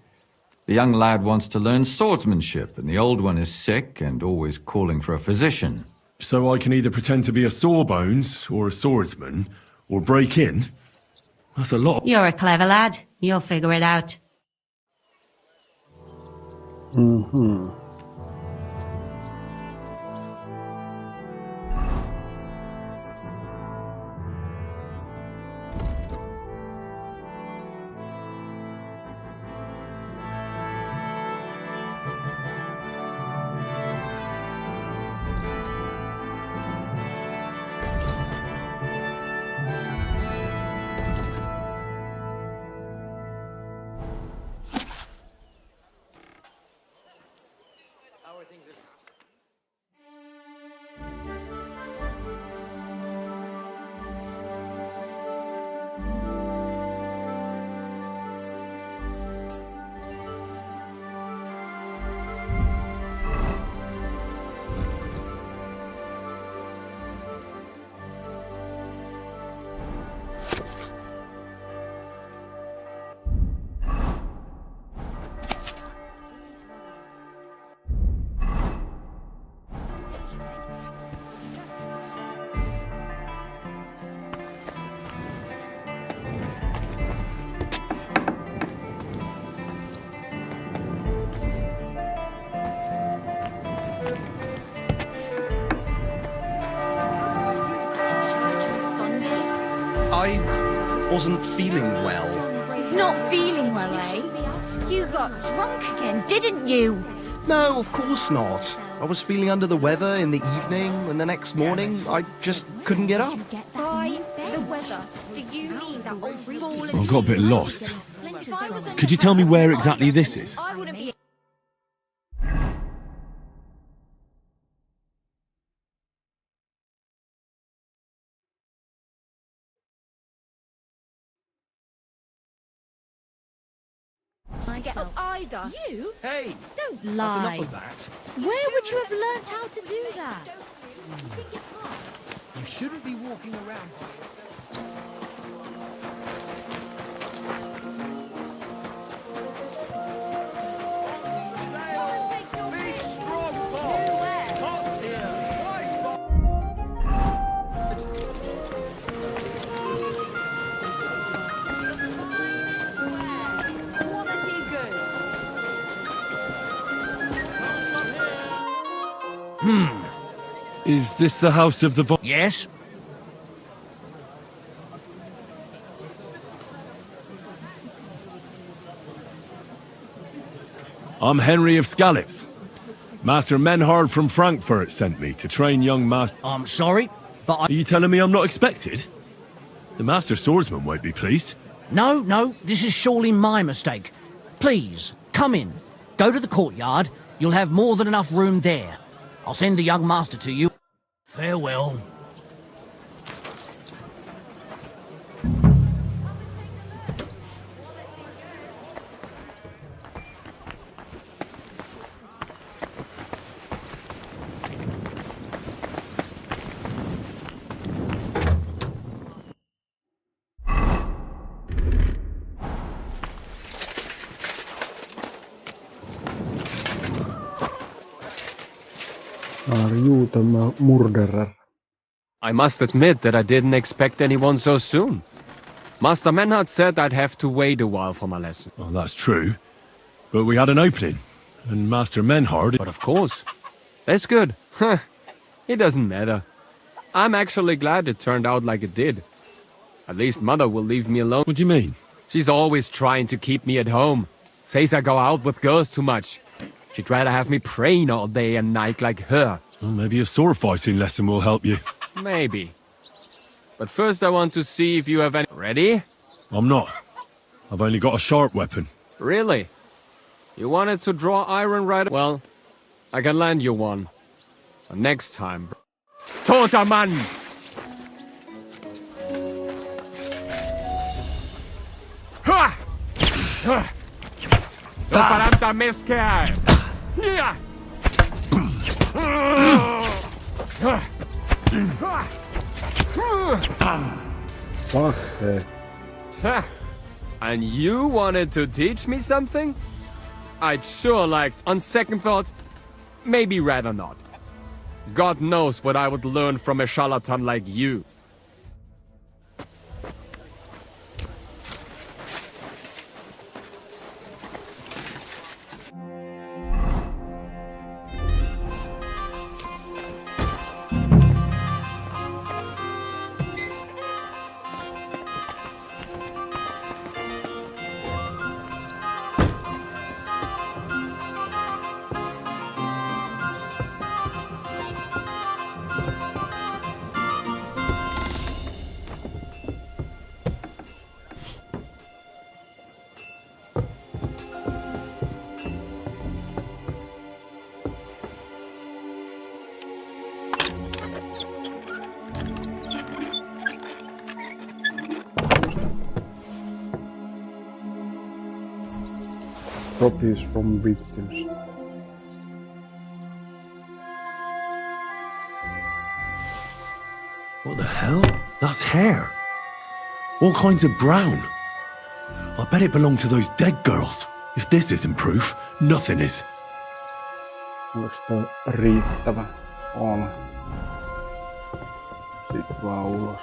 The young lad wants to learn swordsmanship, and the old one is sick and always calling for a physician. So I can either pretend to be a sawbones, or a swordsman, or break in? That's a lot. You're a clever lad. You'll figure it out. Mm-hmm. I wasn't feeling well. Not feeling well, eh? You got drunk again, didn't you? No, of course not. I was feeling under the weather in the evening, and the next morning I just couldn't get up. By the weather, do you mean that old ball and I got a bit lost. Could you tell me where exactly this is? I wouldn't be... Get up either. You? Hey! Don't That's lie. enough of that. Where would you have learnt how to do that? You shouldn't be walking around. Is this the house of the Yes? I'm Henry of Skalitz. Master Menhard from Frankfurt sent me to train young master... I'm sorry, but Are you telling me I'm not expected? The master swordsman won't be pleased. No, this is surely my mistake. Please, come in. Go to the courtyard. You'll have more than enough room there. I'll send the young master to you. Farewell. Are you the murderer? I must admit that I didn't expect anyone so soon. Master Menhard said I'd have to wait a while for my lesson. Well, that's true. But we had an opening, and Master Menhard... But of course. That's good. Huh. It doesn't matter. I'm actually glad it turned out like it did. At least Mother will leave me alone. What do you mean? She's always trying to keep me at home. Says I go out with girls too much. She'd rather have me praying all day and night like her. Well, maybe a sword fighting lesson will help you. Maybe. But first I want to see if you have any... Ready? I'm not. I've only got a sharp weapon. Really? You wanted to draw iron right... Well, I can lend you one. But next time... Tota man! Ha! Ha! Paranta mesca! Yeah! Fuck it. And you wanted to teach me something? I'd sure like, on second thought, maybe rather not. God knows what I would learn from a charlatan like you. Trophies from victims. What the hell? That's hair. All kinds of brown. I bet it belonged to those dead girls. If this isn't proof, nothing is. Oliko toi riittävä? On. Sitten vaan ulos.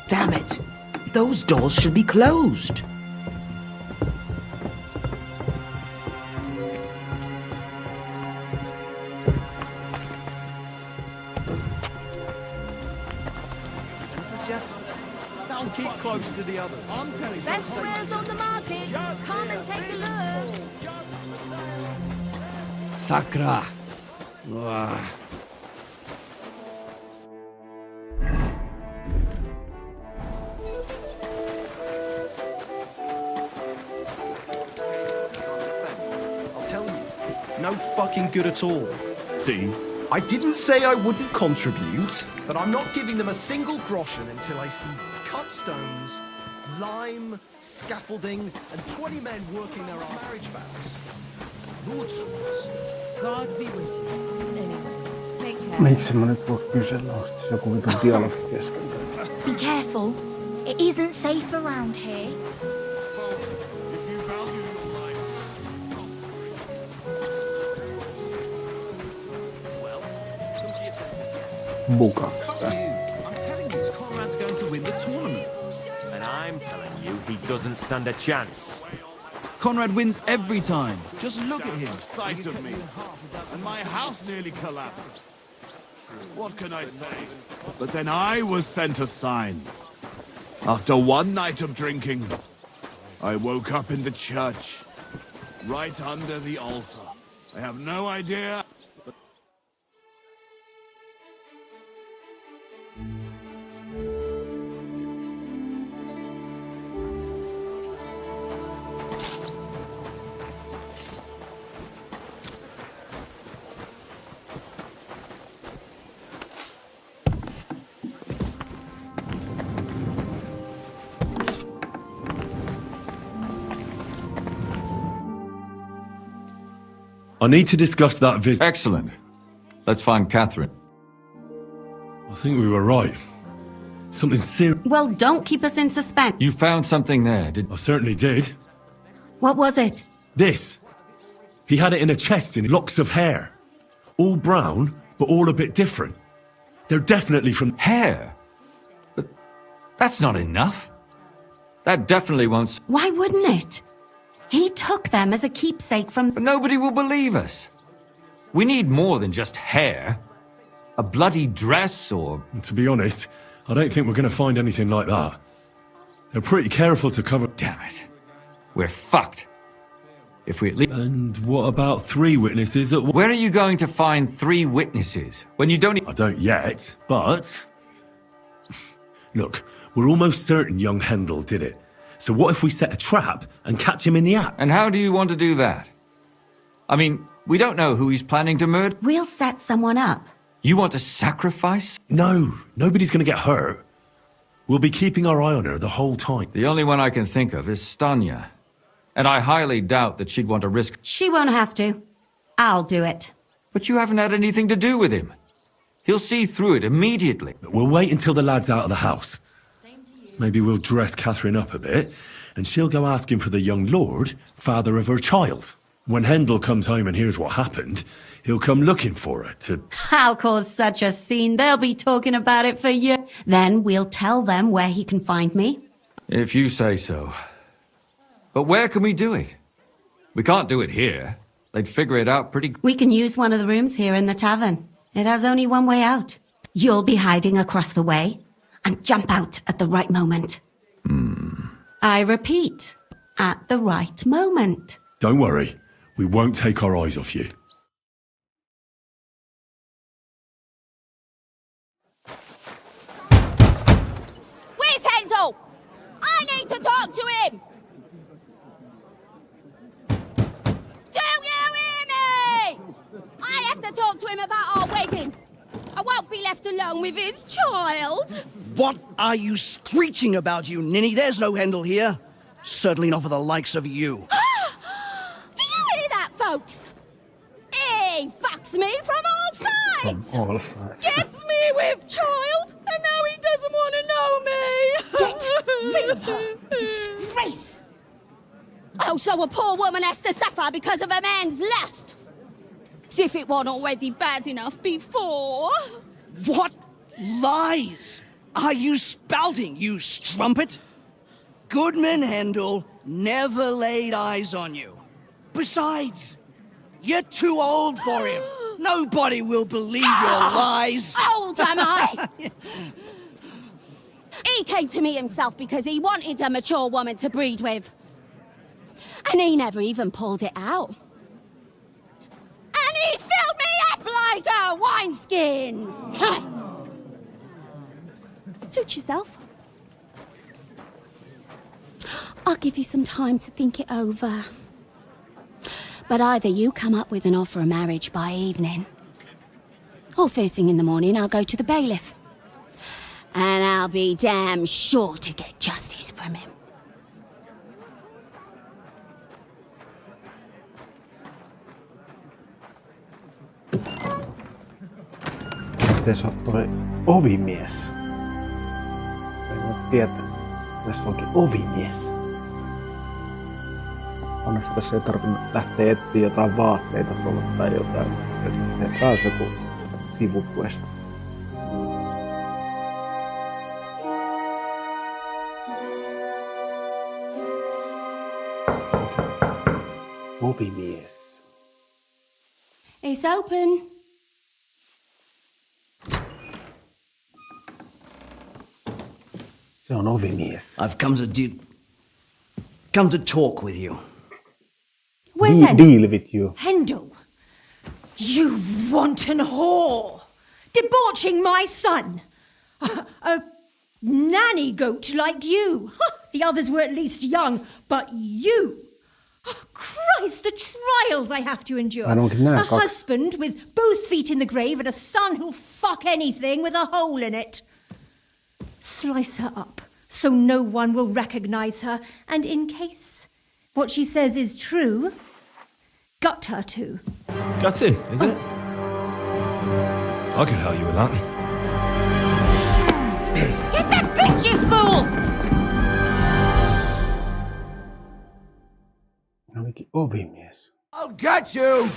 Damn it. Those doors should be closed. Now keep close to the others. I'm telling you. Best wares on the market. Come and take a look. Sakra. I'll tell you, no fucking good at all. See? I didn't say I wouldn't contribute, but I'm not giving them a single groschen until I see cut stones, lime, scaffolding, and 20 men working their marriage vows. Lord swords. God be with you. Anyway, take care. Miksi mä nyt voi kysellä, onko tässä joku vitun dialogi kesken? Be careful. It isn't safe around here. Bukaks tää? I'm telling you, Conrad's going to win the tournament. And I'm telling you, he doesn't stand a chance. Conrad wins every time. Just look at him. Sight of me. And my house nearly collapsed. What can I say? But then I was sent a sign. After one night of drinking, I woke up in the church, right under the altar. I have no idea. I need to discuss that visit. Excellent. Let's find Catherine. I think we were right. Something serious. Well, don't keep us in suspense. You found something there, I certainly did. What was it? This. He had it in a chest in locks of hair. All brown, but all a bit different. They're definitely from... Hair? But that's not enough. That definitely won't... Why wouldn't it? He took them as a keepsake from... But nobody will believe us. We need more than just hair. A bloody dress or... To be honest, I don't think we're going to find anything like that. They're pretty careful to cover... Damn it. We're fucked. If we at least... And what about 3 witnesses that... Where are you going to find 3 witnesses when you don't... I don't yet, but... Look, we're almost certain young Hendel did it. So what if we set a trap and catch him in the act? And how do you want to do that? I mean, we don't know who he's planning to murder. We'll set someone up. You want to sacrifice? No, nobody's going to get hurt. We'll be keeping our eye on her the whole time. The only one I can think of is Stanya. And I highly doubt that she'd want to risk... She won't have to. I'll do it. But you haven't had anything to do with him. He'll see through it immediately. We'll wait until the lad's out of the house. Maybe we'll dress Catherine up a bit, and she'll go asking for the young lord, father of her child. When Hendel comes home and hears what happened, he'll come looking for her to... I'll cause such a scene, they'll be talking about it for years. Then we'll tell them where he can find me. If you say so. But where can we do it? We can't do it here. They'd figure it out pretty... We can use one of the rooms here in the tavern. It has only one way out. You'll be hiding across the way, and jump out at the right moment. I repeat, at the right moment. Don't worry, we won't take our eyes off you. Where's Hendel? I need to talk to him! Do you hear me? I have to talk to him about our wedding. I won't be left alone with his child. What are you screeching about, you ninny? There's no Hendel here. Certainly not for the likes of you. Do you hear that, folks? He fucks me from all sides. All sides. Gets me with child, and now he doesn't want to know me. Get rid of her. Disgrace. Oh, so a poor woman has to suffer because of a man's lust. As if it wasn't already bad enough before. What lies are you spouting, you strumpet? Goodman Hendel never laid eyes on you. Besides, you're too old for him. Nobody will believe your lies. Old am I? He came to me himself because he wanted a mature woman to breed with. And he never even pulled it out. And he filled me up like a wineskin. Suit yourself. I'll give you some time to think it over. But either you come up with an offer of marriage by evening, or first thing in the morning I'll go to the bailiff. And I'll be damn sure to get justice from him. Tässä on toi ovimies. En voi tietää, tässä onkin ovimies. Onneksi tässä ei tarvinnut lähteä etsiä jotain vaatteita tuolla tai jotain. Nyt taas joku sivuquest. Ovimies. It's open. Se on ovimies. I've come to talk with you. Where's Deal with you. Hendel, you wanton whore! Debauching my son! A nanny goat like you! The others were at least young, but you! Oh, Christ, the trials I have to endure! A husband with both feet in the grave and a son who'll fuck anything with a hole in it. Slice her up so no one will recognize her, and in case what she says is true, gut her too. Gutting, is it? I can help you with that. Get that out, you fool! Olikin ovimies. I'll get you!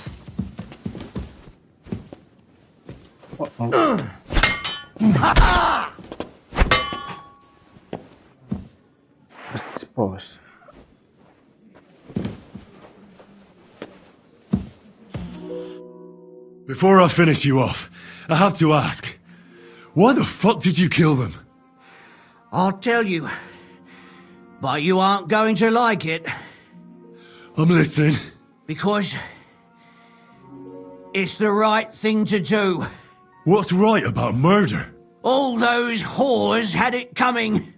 Päästikö pois? Before I finish you off, I have to ask, why the fuck did you kill them? I'll tell you. But you aren't going to like it. I'm listening. Because it's the right thing to do. What's right about murder? All those whores had it coming.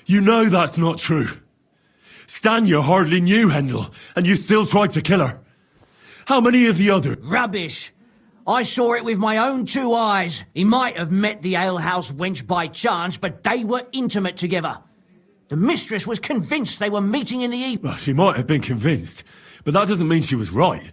You know that's not true. Stan you hardly knew Hendel, and you still tried to kill her. How many of the others? Rubbish. I saw it with my own 2 eyes. He might have met the alehouse wench by chance, but they were intimate together. The mistress was convinced they were meeting in the evening. Well, she might have been convinced, but that doesn't mean she was right.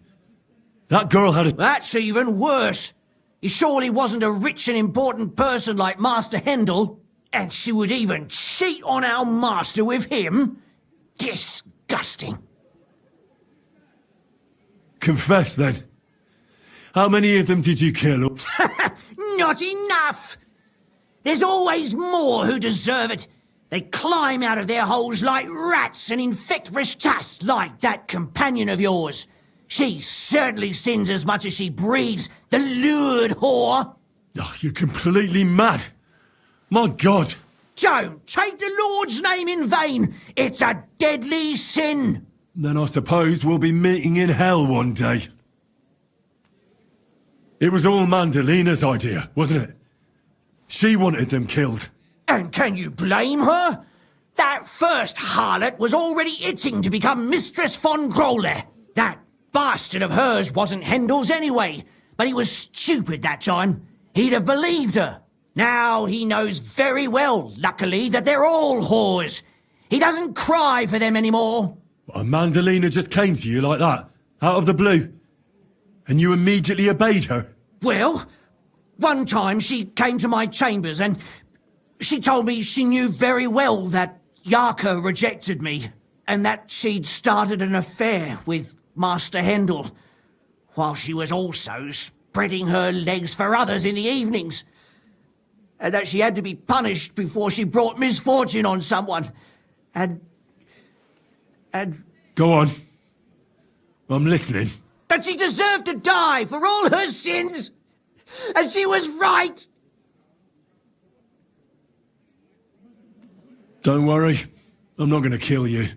That girl had a... That's even worse. He surely wasn't a rich and important person like Master Hendel. And she would even cheat on our master with him? Disgusting. Confess, then. How many of them did you kill? Not enough! There's always more who deserve it. They climb out of their holes like rats and infect just like that companion of yours. She certainly sins as much as she breeds, the lured whore. Oh, you're completely mad. My God. Don't take the Lord's name in vain. It's a deadly sin. Then I suppose we'll be meeting in hell one day. It was all Mandalina's idea, wasn't it? She wanted them killed. And can you blame her? That first harlot was already itching to become Mistress von Grole. That bastard of hers wasn't Hendel's anyway, but he was stupid that time. He'd have believed her. Now he knows very well, luckily, that they're all whores. He doesn't cry for them anymore. And Mandalina just came to you like that, out of the blue. And you immediately obeyed her. Well, one time she came to my chambers and she told me she knew very well that Yaka rejected me and that she'd started an affair with Master Hendel, while she was also spreading her legs for others in the evenings. And that she had to be punished before she brought misfortune on someone. And... Go on. I'm listening. That she deserved to die for all her sins. And she was right. Don't worry. I'm not going to kill you.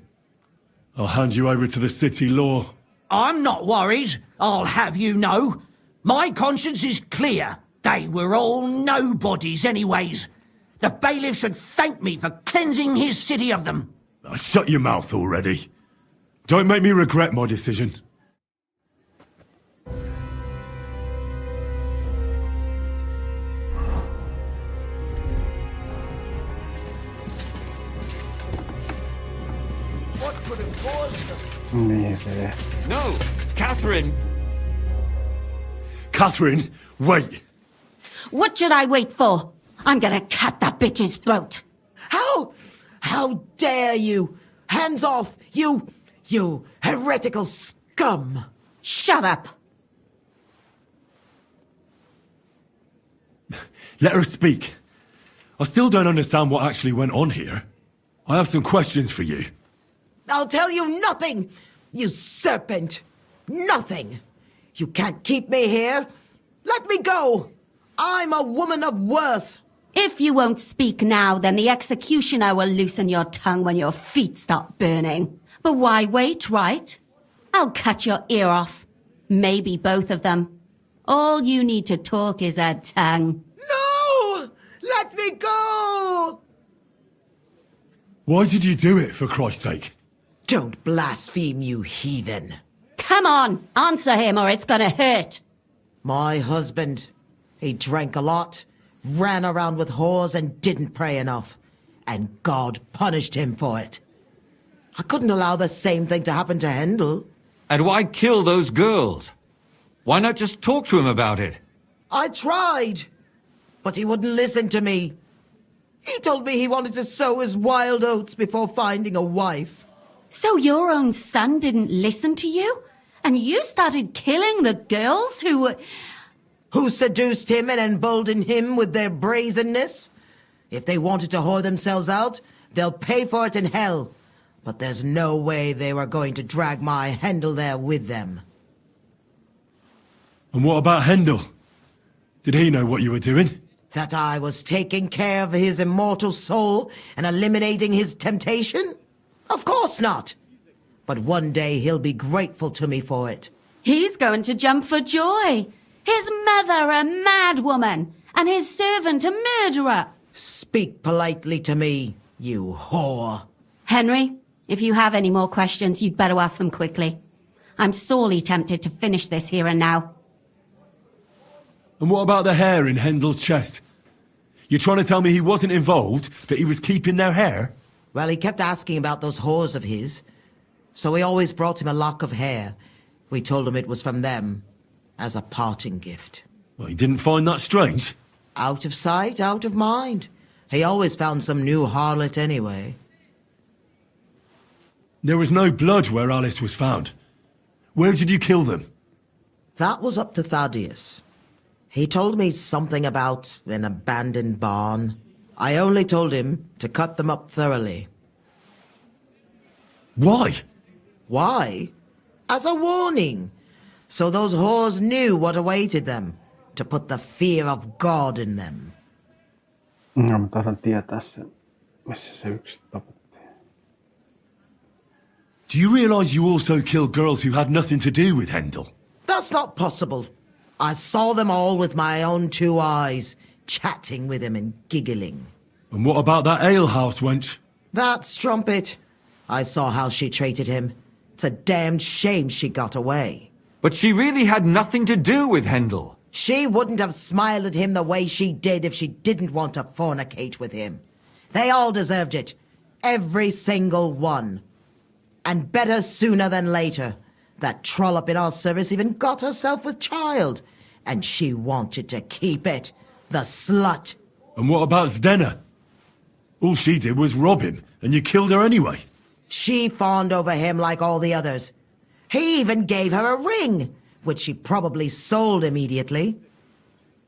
I'll hand you over to the city law. I'm not worried, I'll have you know. My conscience is clear. They were all nobodies anyways. The bailiff should thank me for cleansing his city of them. Shut your mouth already. Don't make me regret my decision. What could have caused them? No, Catherine! Catherine, wait! What should I wait for? I'm gonna cut that bitch's throat. How dare you? Hands off, you heretical scum! Shut up! Let her speak. I still don't understand what actually went on here. I have some questions for you. I'll tell you nothing, you serpent! Nothing! You can't keep me here! Let me go! I'm a woman of worth! If you won't speak now, then the executioner will loosen your tongue when your feet start burning. But why wait, right? I'll cut your ear off. Maybe both of them. All you need to talk is a tongue. No! Let me go! Why did you do it, for Christ's sake? Don't blaspheme, you heathen. Come on, answer him or it's gonna hurt. My husband, he drank a lot, ran around with whores and didn't pray enough. And God punished him for it. I couldn't allow the same thing to happen to Hendel. And why kill those girls? Why not just talk to him about it? I tried. but he wouldn't listen to me. He told me he wanted to sow his wild oats before finding a wife. So your own son didn't listen to you? And you started killing the girls who were... Who seduced him and emboldened him with their brazenness? If they wanted to whore themselves out, they'll pay for it in hell. But there's no way they were going to drag my Hendel there with them. And what about Hendel? Did he know what you were doing? That I was taking care of his immortal soul and eliminating his temptation? Of course not. But one day he'll be grateful to me for it. He's going to jump for joy. His mother a mad woman, and his servant a murderer. Speak politely to me, you whore. Henry, if you have any more questions, you'd better ask them quickly. I'm sorely tempted to finish this here and now. And what about the hair in Hendel's chest? You're trying to tell me he wasn't involved, that he was keeping their hair? Well, he kept asking about those whores of his. So we always brought him a lock of hair. We told him it was from them, as a parting gift. Well, he didn't find that strange? Out of sight, out of mind. He always found some new harlot anyway. There was no blood where Alice was found. Where did you kill them? That was up to Thaddeus. He told me something about an abandoned barn. I only told him to cut them up thoroughly. Why? Why? As a warning. So those whores knew what awaited them. To put the fear of God in them. No, mä taidan tietää sen, missä se yksi tapettiin. Do you realise you also killed girls who had nothing to do with Hendel? That's not possible. I saw them all with my own two eyes, chatting with him and giggling. And what about that alehouse wench? That strumpet. I saw how she treated him. It's a damned shame she got away. But she really had nothing to do with Hendel. She wouldn't have smiled at him the way she did if she didn't want to fornicate with him. They all deserved it. Every single one. And better sooner than later. That trollop in our service even got herself with child. And she wanted to keep it. The slut. And what about Zdenna? All she did was rob him, and you killed her anyway. She fawned over him like all the others. He even gave her a ring, which she probably sold immediately.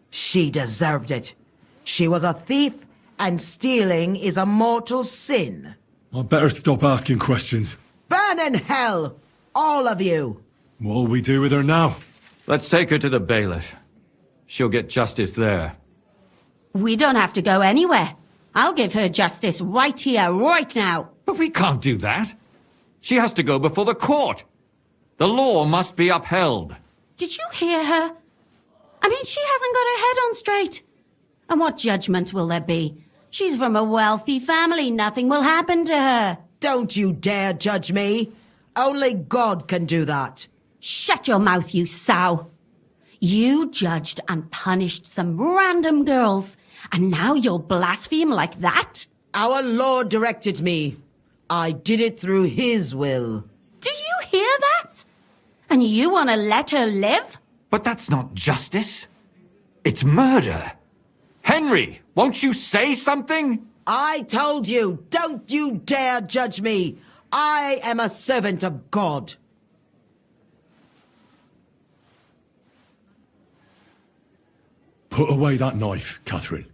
She deserved it. She was a thief, and stealing is a mortal sin. I'd better stop asking questions. Burn in hell, all of you. What'll we do with her now? Let's take her to the bailiff. She'll get justice there. We don't have to go anywhere. I'll give her justice right here, right now. But we can't do that. She has to go before the court. The law must be upheld. Did you hear her? I mean, she hasn't got her head on straight. And what judgment will there be? She's from a wealthy family. Nothing will happen to her. Don't you dare judge me. Only God can do that. Shut your mouth, you sow. You judged and punished some random girls, and now you'll blaspheme like that? Our Lord directed me. I did it through His will. Do you hear that? And you want to let her live? But that's not justice. It's murder. Henry, won't you say something? I told you, don't you dare judge me. I am a servant of God. Put away that knife, Catherine.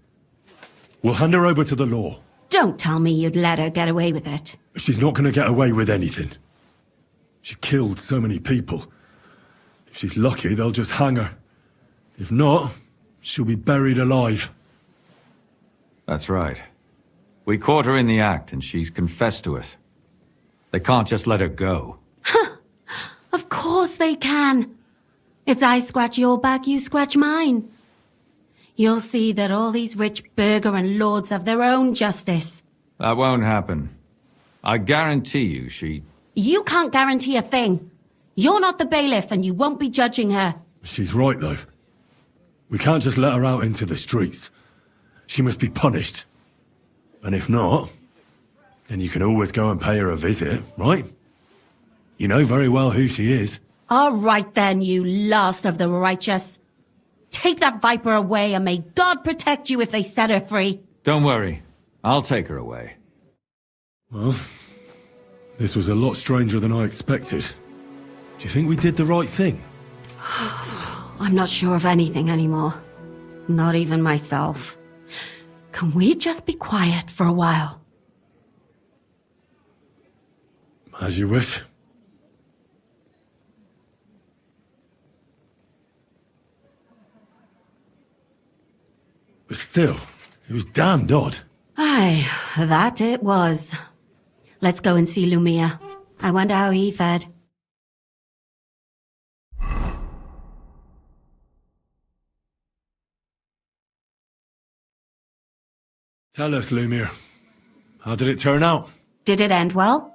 We'll hand her over to the law. Don't tell me you'd let her get away with it. She's not going to get away with anything. She killed so many people. If she's lucky, they'll just hang her. If not, she'll be buried alive. That's right. We caught her in the act, and she's confessed to us. They can't just let her go. Of course they can. It's I scratch your back, you scratch mine. You'll see that all these rich burgher and lords have their own justice. That won't happen. I guarantee you she... You can't guarantee a thing. You're not the bailiff, and you won't be judging her. She's right, though. We can't just let her out into the streets. She must be punished. And if not, then you can always go and pay her a visit, right? You know very well who she is. All right then, you last of the righteous. Take that viper away, and may God protect you if they set her free. Don't worry. I'll take her away. Well, this was a lot stranger than I expected. Do you think we did the right thing? I'm not sure of anything anymore. Not even myself. Can we just be quiet for a while? As you wish. But still, it was damned odd. Aye, that it was. Let's go and see Lumia. I wonder how he fared. Tell us, Lumir. How did it turn out? Did it end well?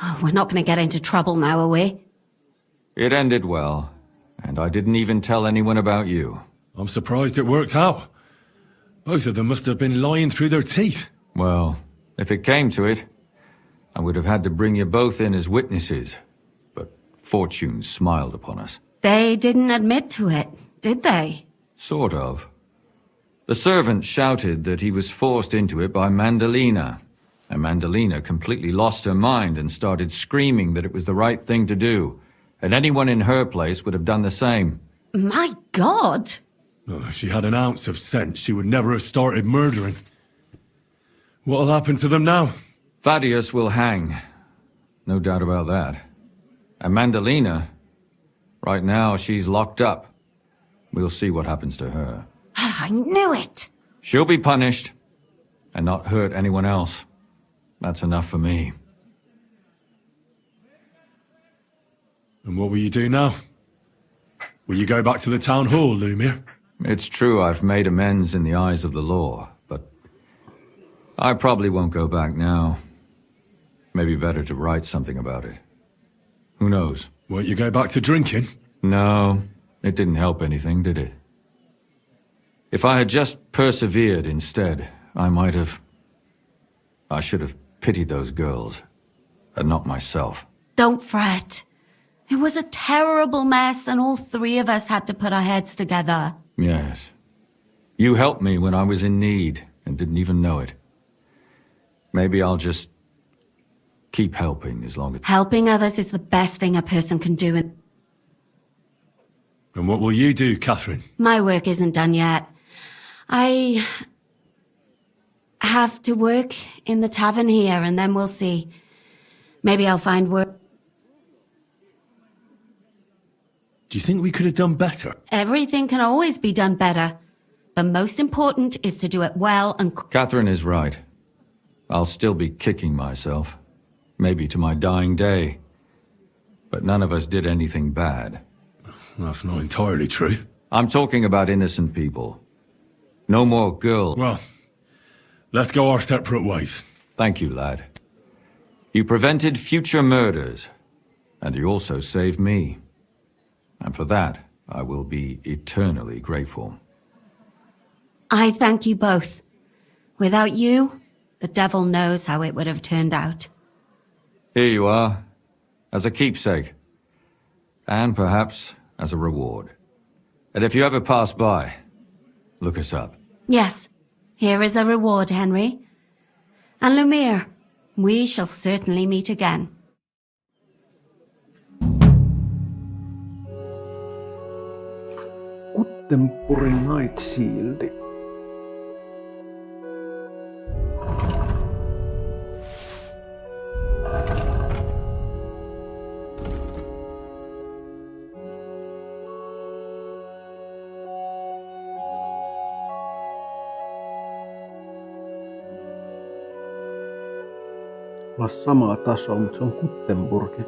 Oh, we're not going to get into trouble now, are we? It ended well, and I didn't even tell anyone about you. I'm surprised it worked out. Both of them must have been lying through their teeth. Well, if it came to it, I would have had to bring you both in as witnesses. But fortune smiled upon us. They didn't admit to it, did they? Sort of. The servant shouted that he was forced into it by Mandalina. And Mandalina completely lost her mind and started screaming that it was the right thing to do. And anyone in her place would have done the same. My God! Oh, if she had an ounce of sense, she would never have started murdering. What'll happen to them now? Thaddeus will hang. No doubt about that. And Mandalina, right now she's locked up. We'll see what happens to her. I knew it! She'll be punished, and not hurt anyone else. That's enough for me. And what will you do now? Will you go back to the town hall, Lumir? It's true I've made amends in the eyes of the law, but I probably won't go back now. Maybe better to write something about it. Who knows? Won't you go back to drinking? No, it didn't help anything, did it? If I had just persevered instead, I should have pitied those girls, and not myself. Don't fret. It was a terrible mess, and all three of us had to put our heads together. Yes. You helped me when I was in need, and didn't even know it. Maybe I'll just keep helping as long as... Helping others is the best thing a person can do. And what will you do, Catherine? My work isn't done yet. I have to work in the tavern here, and then we'll see. Maybe I'll find work. Do you think we could have done better? Everything can always be done better. The most important is to do it well and... Catherine is right. I'll still be kicking myself. Maybe to my dying day. But none of us did anything bad. That's not entirely true. I'm talking about innocent people. No more girls. Well, let's go our separate ways. Thank you, lad. You prevented future murders, and you also saved me. And for that, I will be eternally grateful. I thank you both. Without you, the devil knows how it would have turned out. Here you are, as a keepsake. And perhaps as a reward. And if you ever pass by, look us up. Yes, here is a reward, Henry. And Lumir, we shall certainly meet again. Kuttenpuri Night Shield. Olla samaa tasoa, mutta se on Kuttenburgi.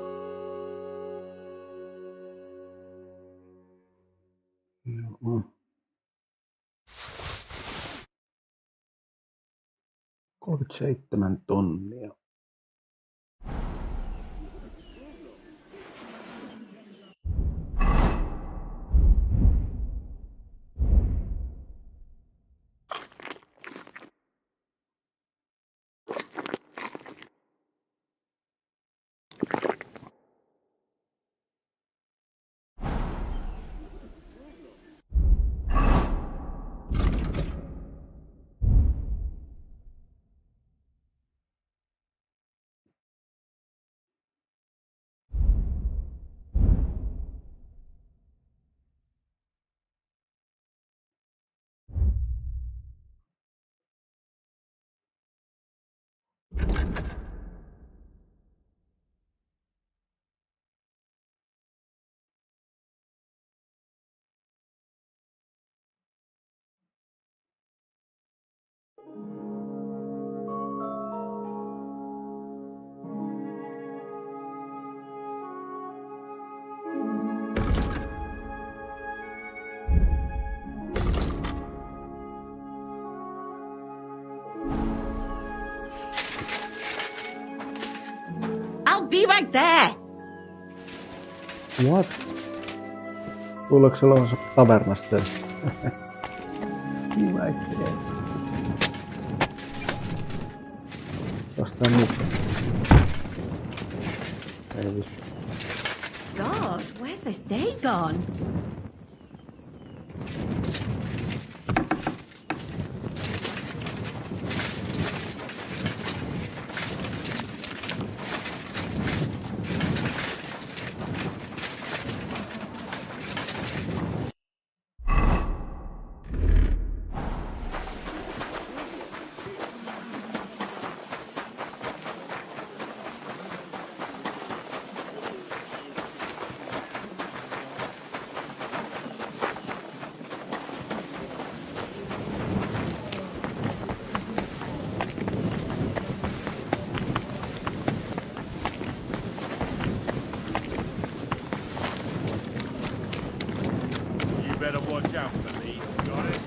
Joo. 37 tonnia. I'll be right there. What? Tuleeko se olevansa tavernasta? Right there. Jostain mukaan. Ei vittu. God, where's this day gone? Watch out for me, got it?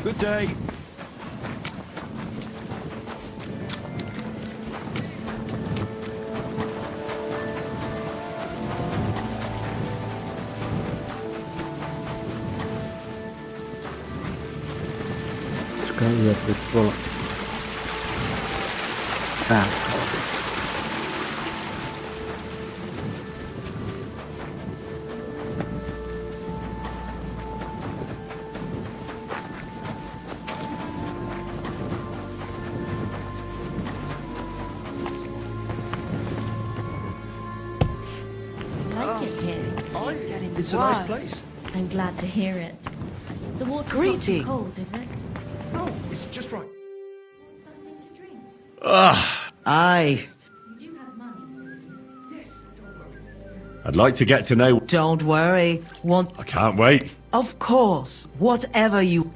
Good day. Koska yöpyt tuolla päällä. Like it here. It's a nice place. I'm glad to hear it. The water's not Greetings. too cold, is it? No, it's just right. Aye. I'd like to get to know... Don't worry. I can't wait. Of course. Whatever you...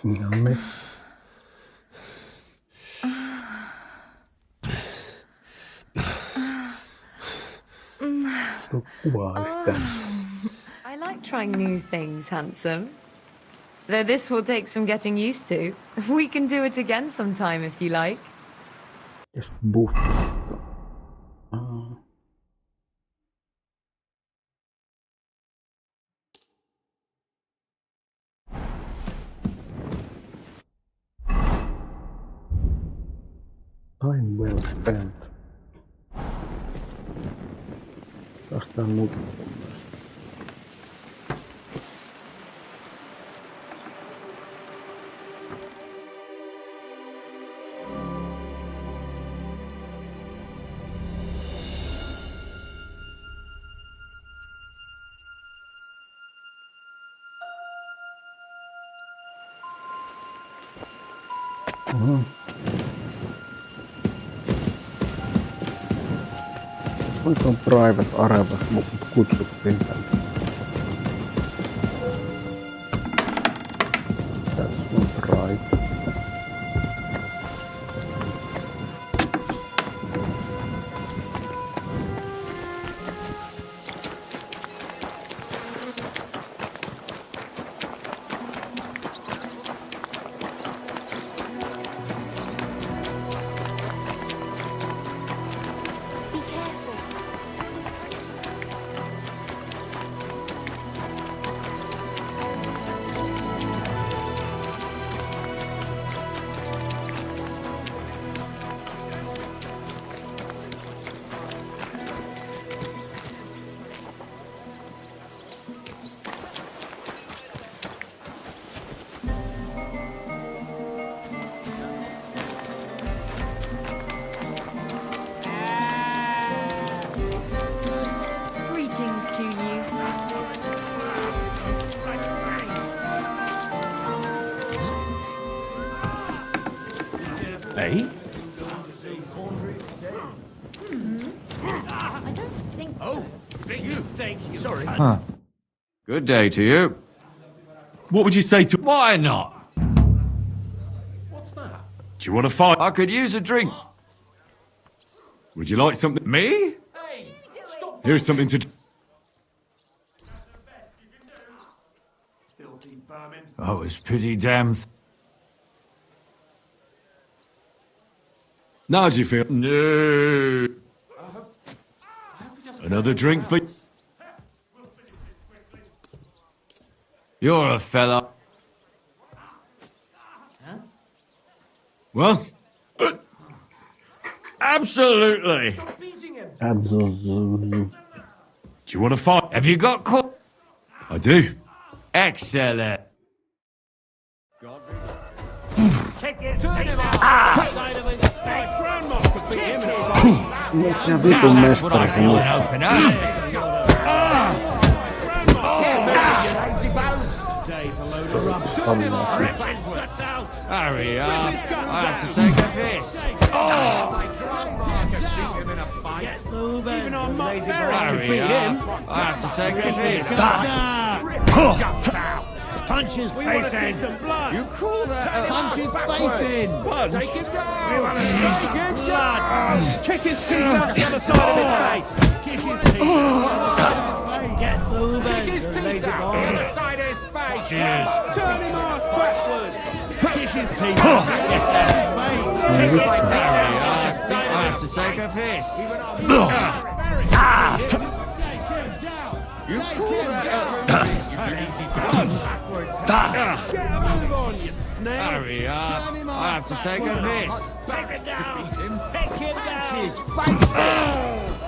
Nonni. I like trying new things, handsome. Though this will take some getting used to. We can do it again sometime if you like. Yes, buff. Time well spent. Jostain nukuttu myös. Kuinka on private areva, mut kutsuttiin tänne. That's not right. day? I don't think so. Sorry. Huh. Good day to you. What would you say to... Why not? Do you want to fight? I could use a drink. Would you like something? Me? Here's something to... I was pretty damn... Now do you feel... No. Another drink for... You're a fella. Well? Absolutely. Absolutely. Do you want to fight? Have you got caught? I do. Excellent. Mikä vitun mestari se nyt? Hurry up. I have to take a piss. Even our Mark Barry can Hurry beat him. up. I have to take a piss. Punch his face in. Some blood. You call that Punch his face in. Punch. Take it down. Kick his teeth out the other side of his face. Kick his teeth out. Get moving. Kick his teeth out the other side of his face. Cheers. Turn him ass backwards. Kick his teeth out the other side of his face. Kick his teeth out the other side I of have his to take a piss. You call that Get a move on, you snail. Hurry up. I have to take a piss. Take it down. Take him down. His face.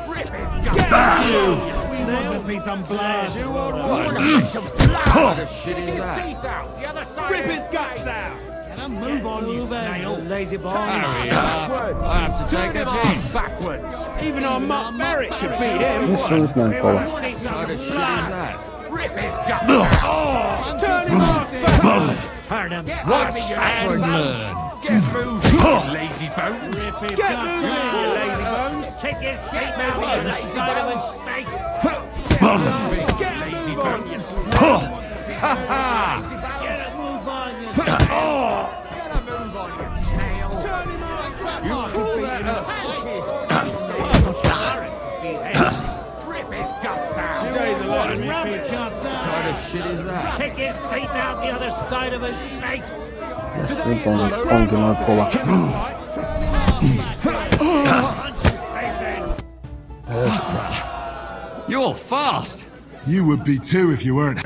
Rip it. Get a move on, you snail. To see some blood. You want What what? some blood. The shit is that? Teeth out. The other side. Rip his guts out. Get a move on, you snail. Lazy boy. Hurry up. I have to take a piss. Backwards. Even our Mark Barrett could beat him. Missä on nyt näin kova? What the shit is that? Rip his guts out. Turn him ass backwards. Turn him. Watch and learn. Get moving. Lazy bones. Rip his Get guts moving, out. you lazy bones. Kick his teeth out the other side of his face. Get a move on, you snail. Get a move on, you snail. Get a move on, you snail. Turn him ass backwards. Rip his guts out. Today's a load of rubbish. What the shit is that? Kick his teeth out the other side of his face. Nyt onkin noin kova. Punch his face in. You're fast. You would be too if you weren't.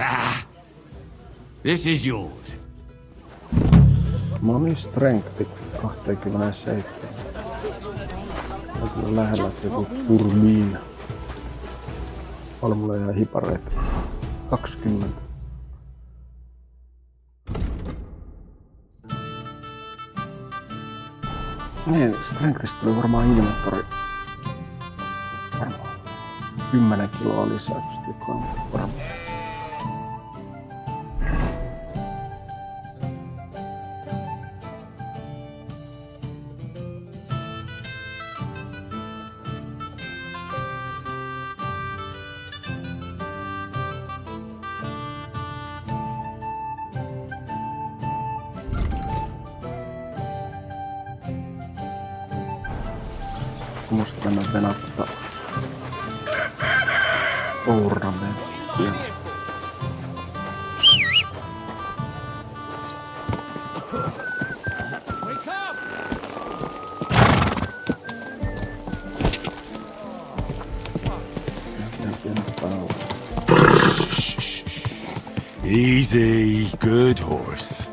This is yours. Mulla on niin strengthi 27. On kyllä lähellä joku turmiin. Paljon mulla jää hipareita. 20. Niin, strengthistä tuli varmaan inventori. Varmaan 10 kiloa lisäystä, joka on varmaan. Musta mennä venää tota ornamenttia. Easy, good horse.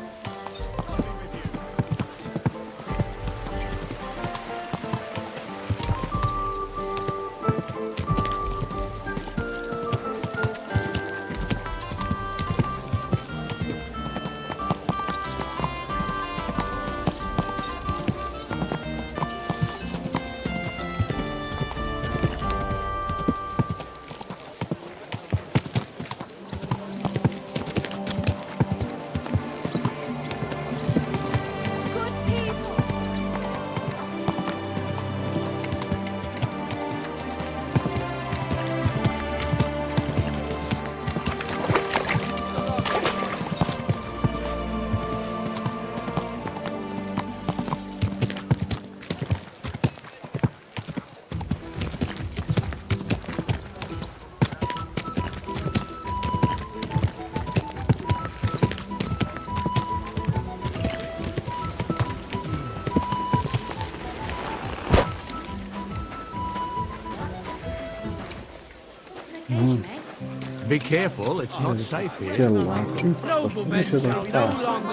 Be careful, it's not safe here. Kello on 11. Missä se on taas? I've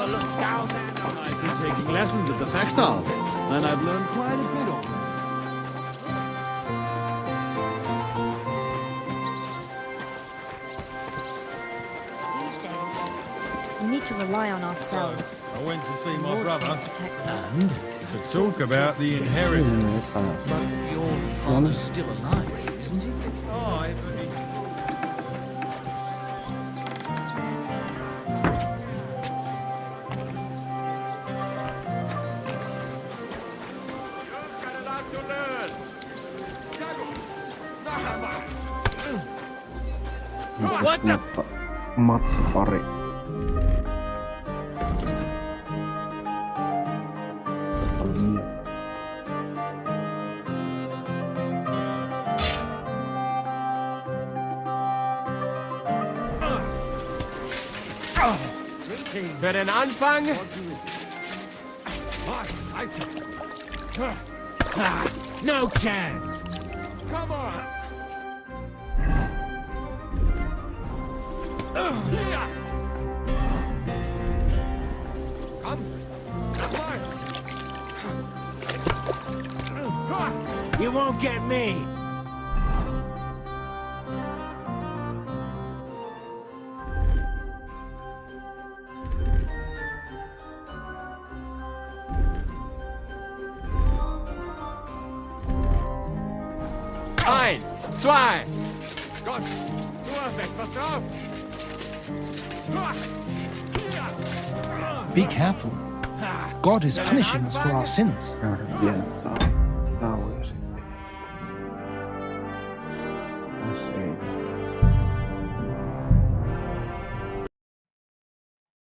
been taking lessons at the textile, and I've learned quite a bit of We need to rely on ourselves. I went to see my Lord's brother gonna protect us. and to talk about the inheritance. But your father's still alive, isn't he? Aye, but he... What the? Matsapari. Für den Anfang? No chance. Come on! You won't get me. Ein, zwei. Gott, du hast etwas drauf. Be careful. God is punishing us for our sins. Bien.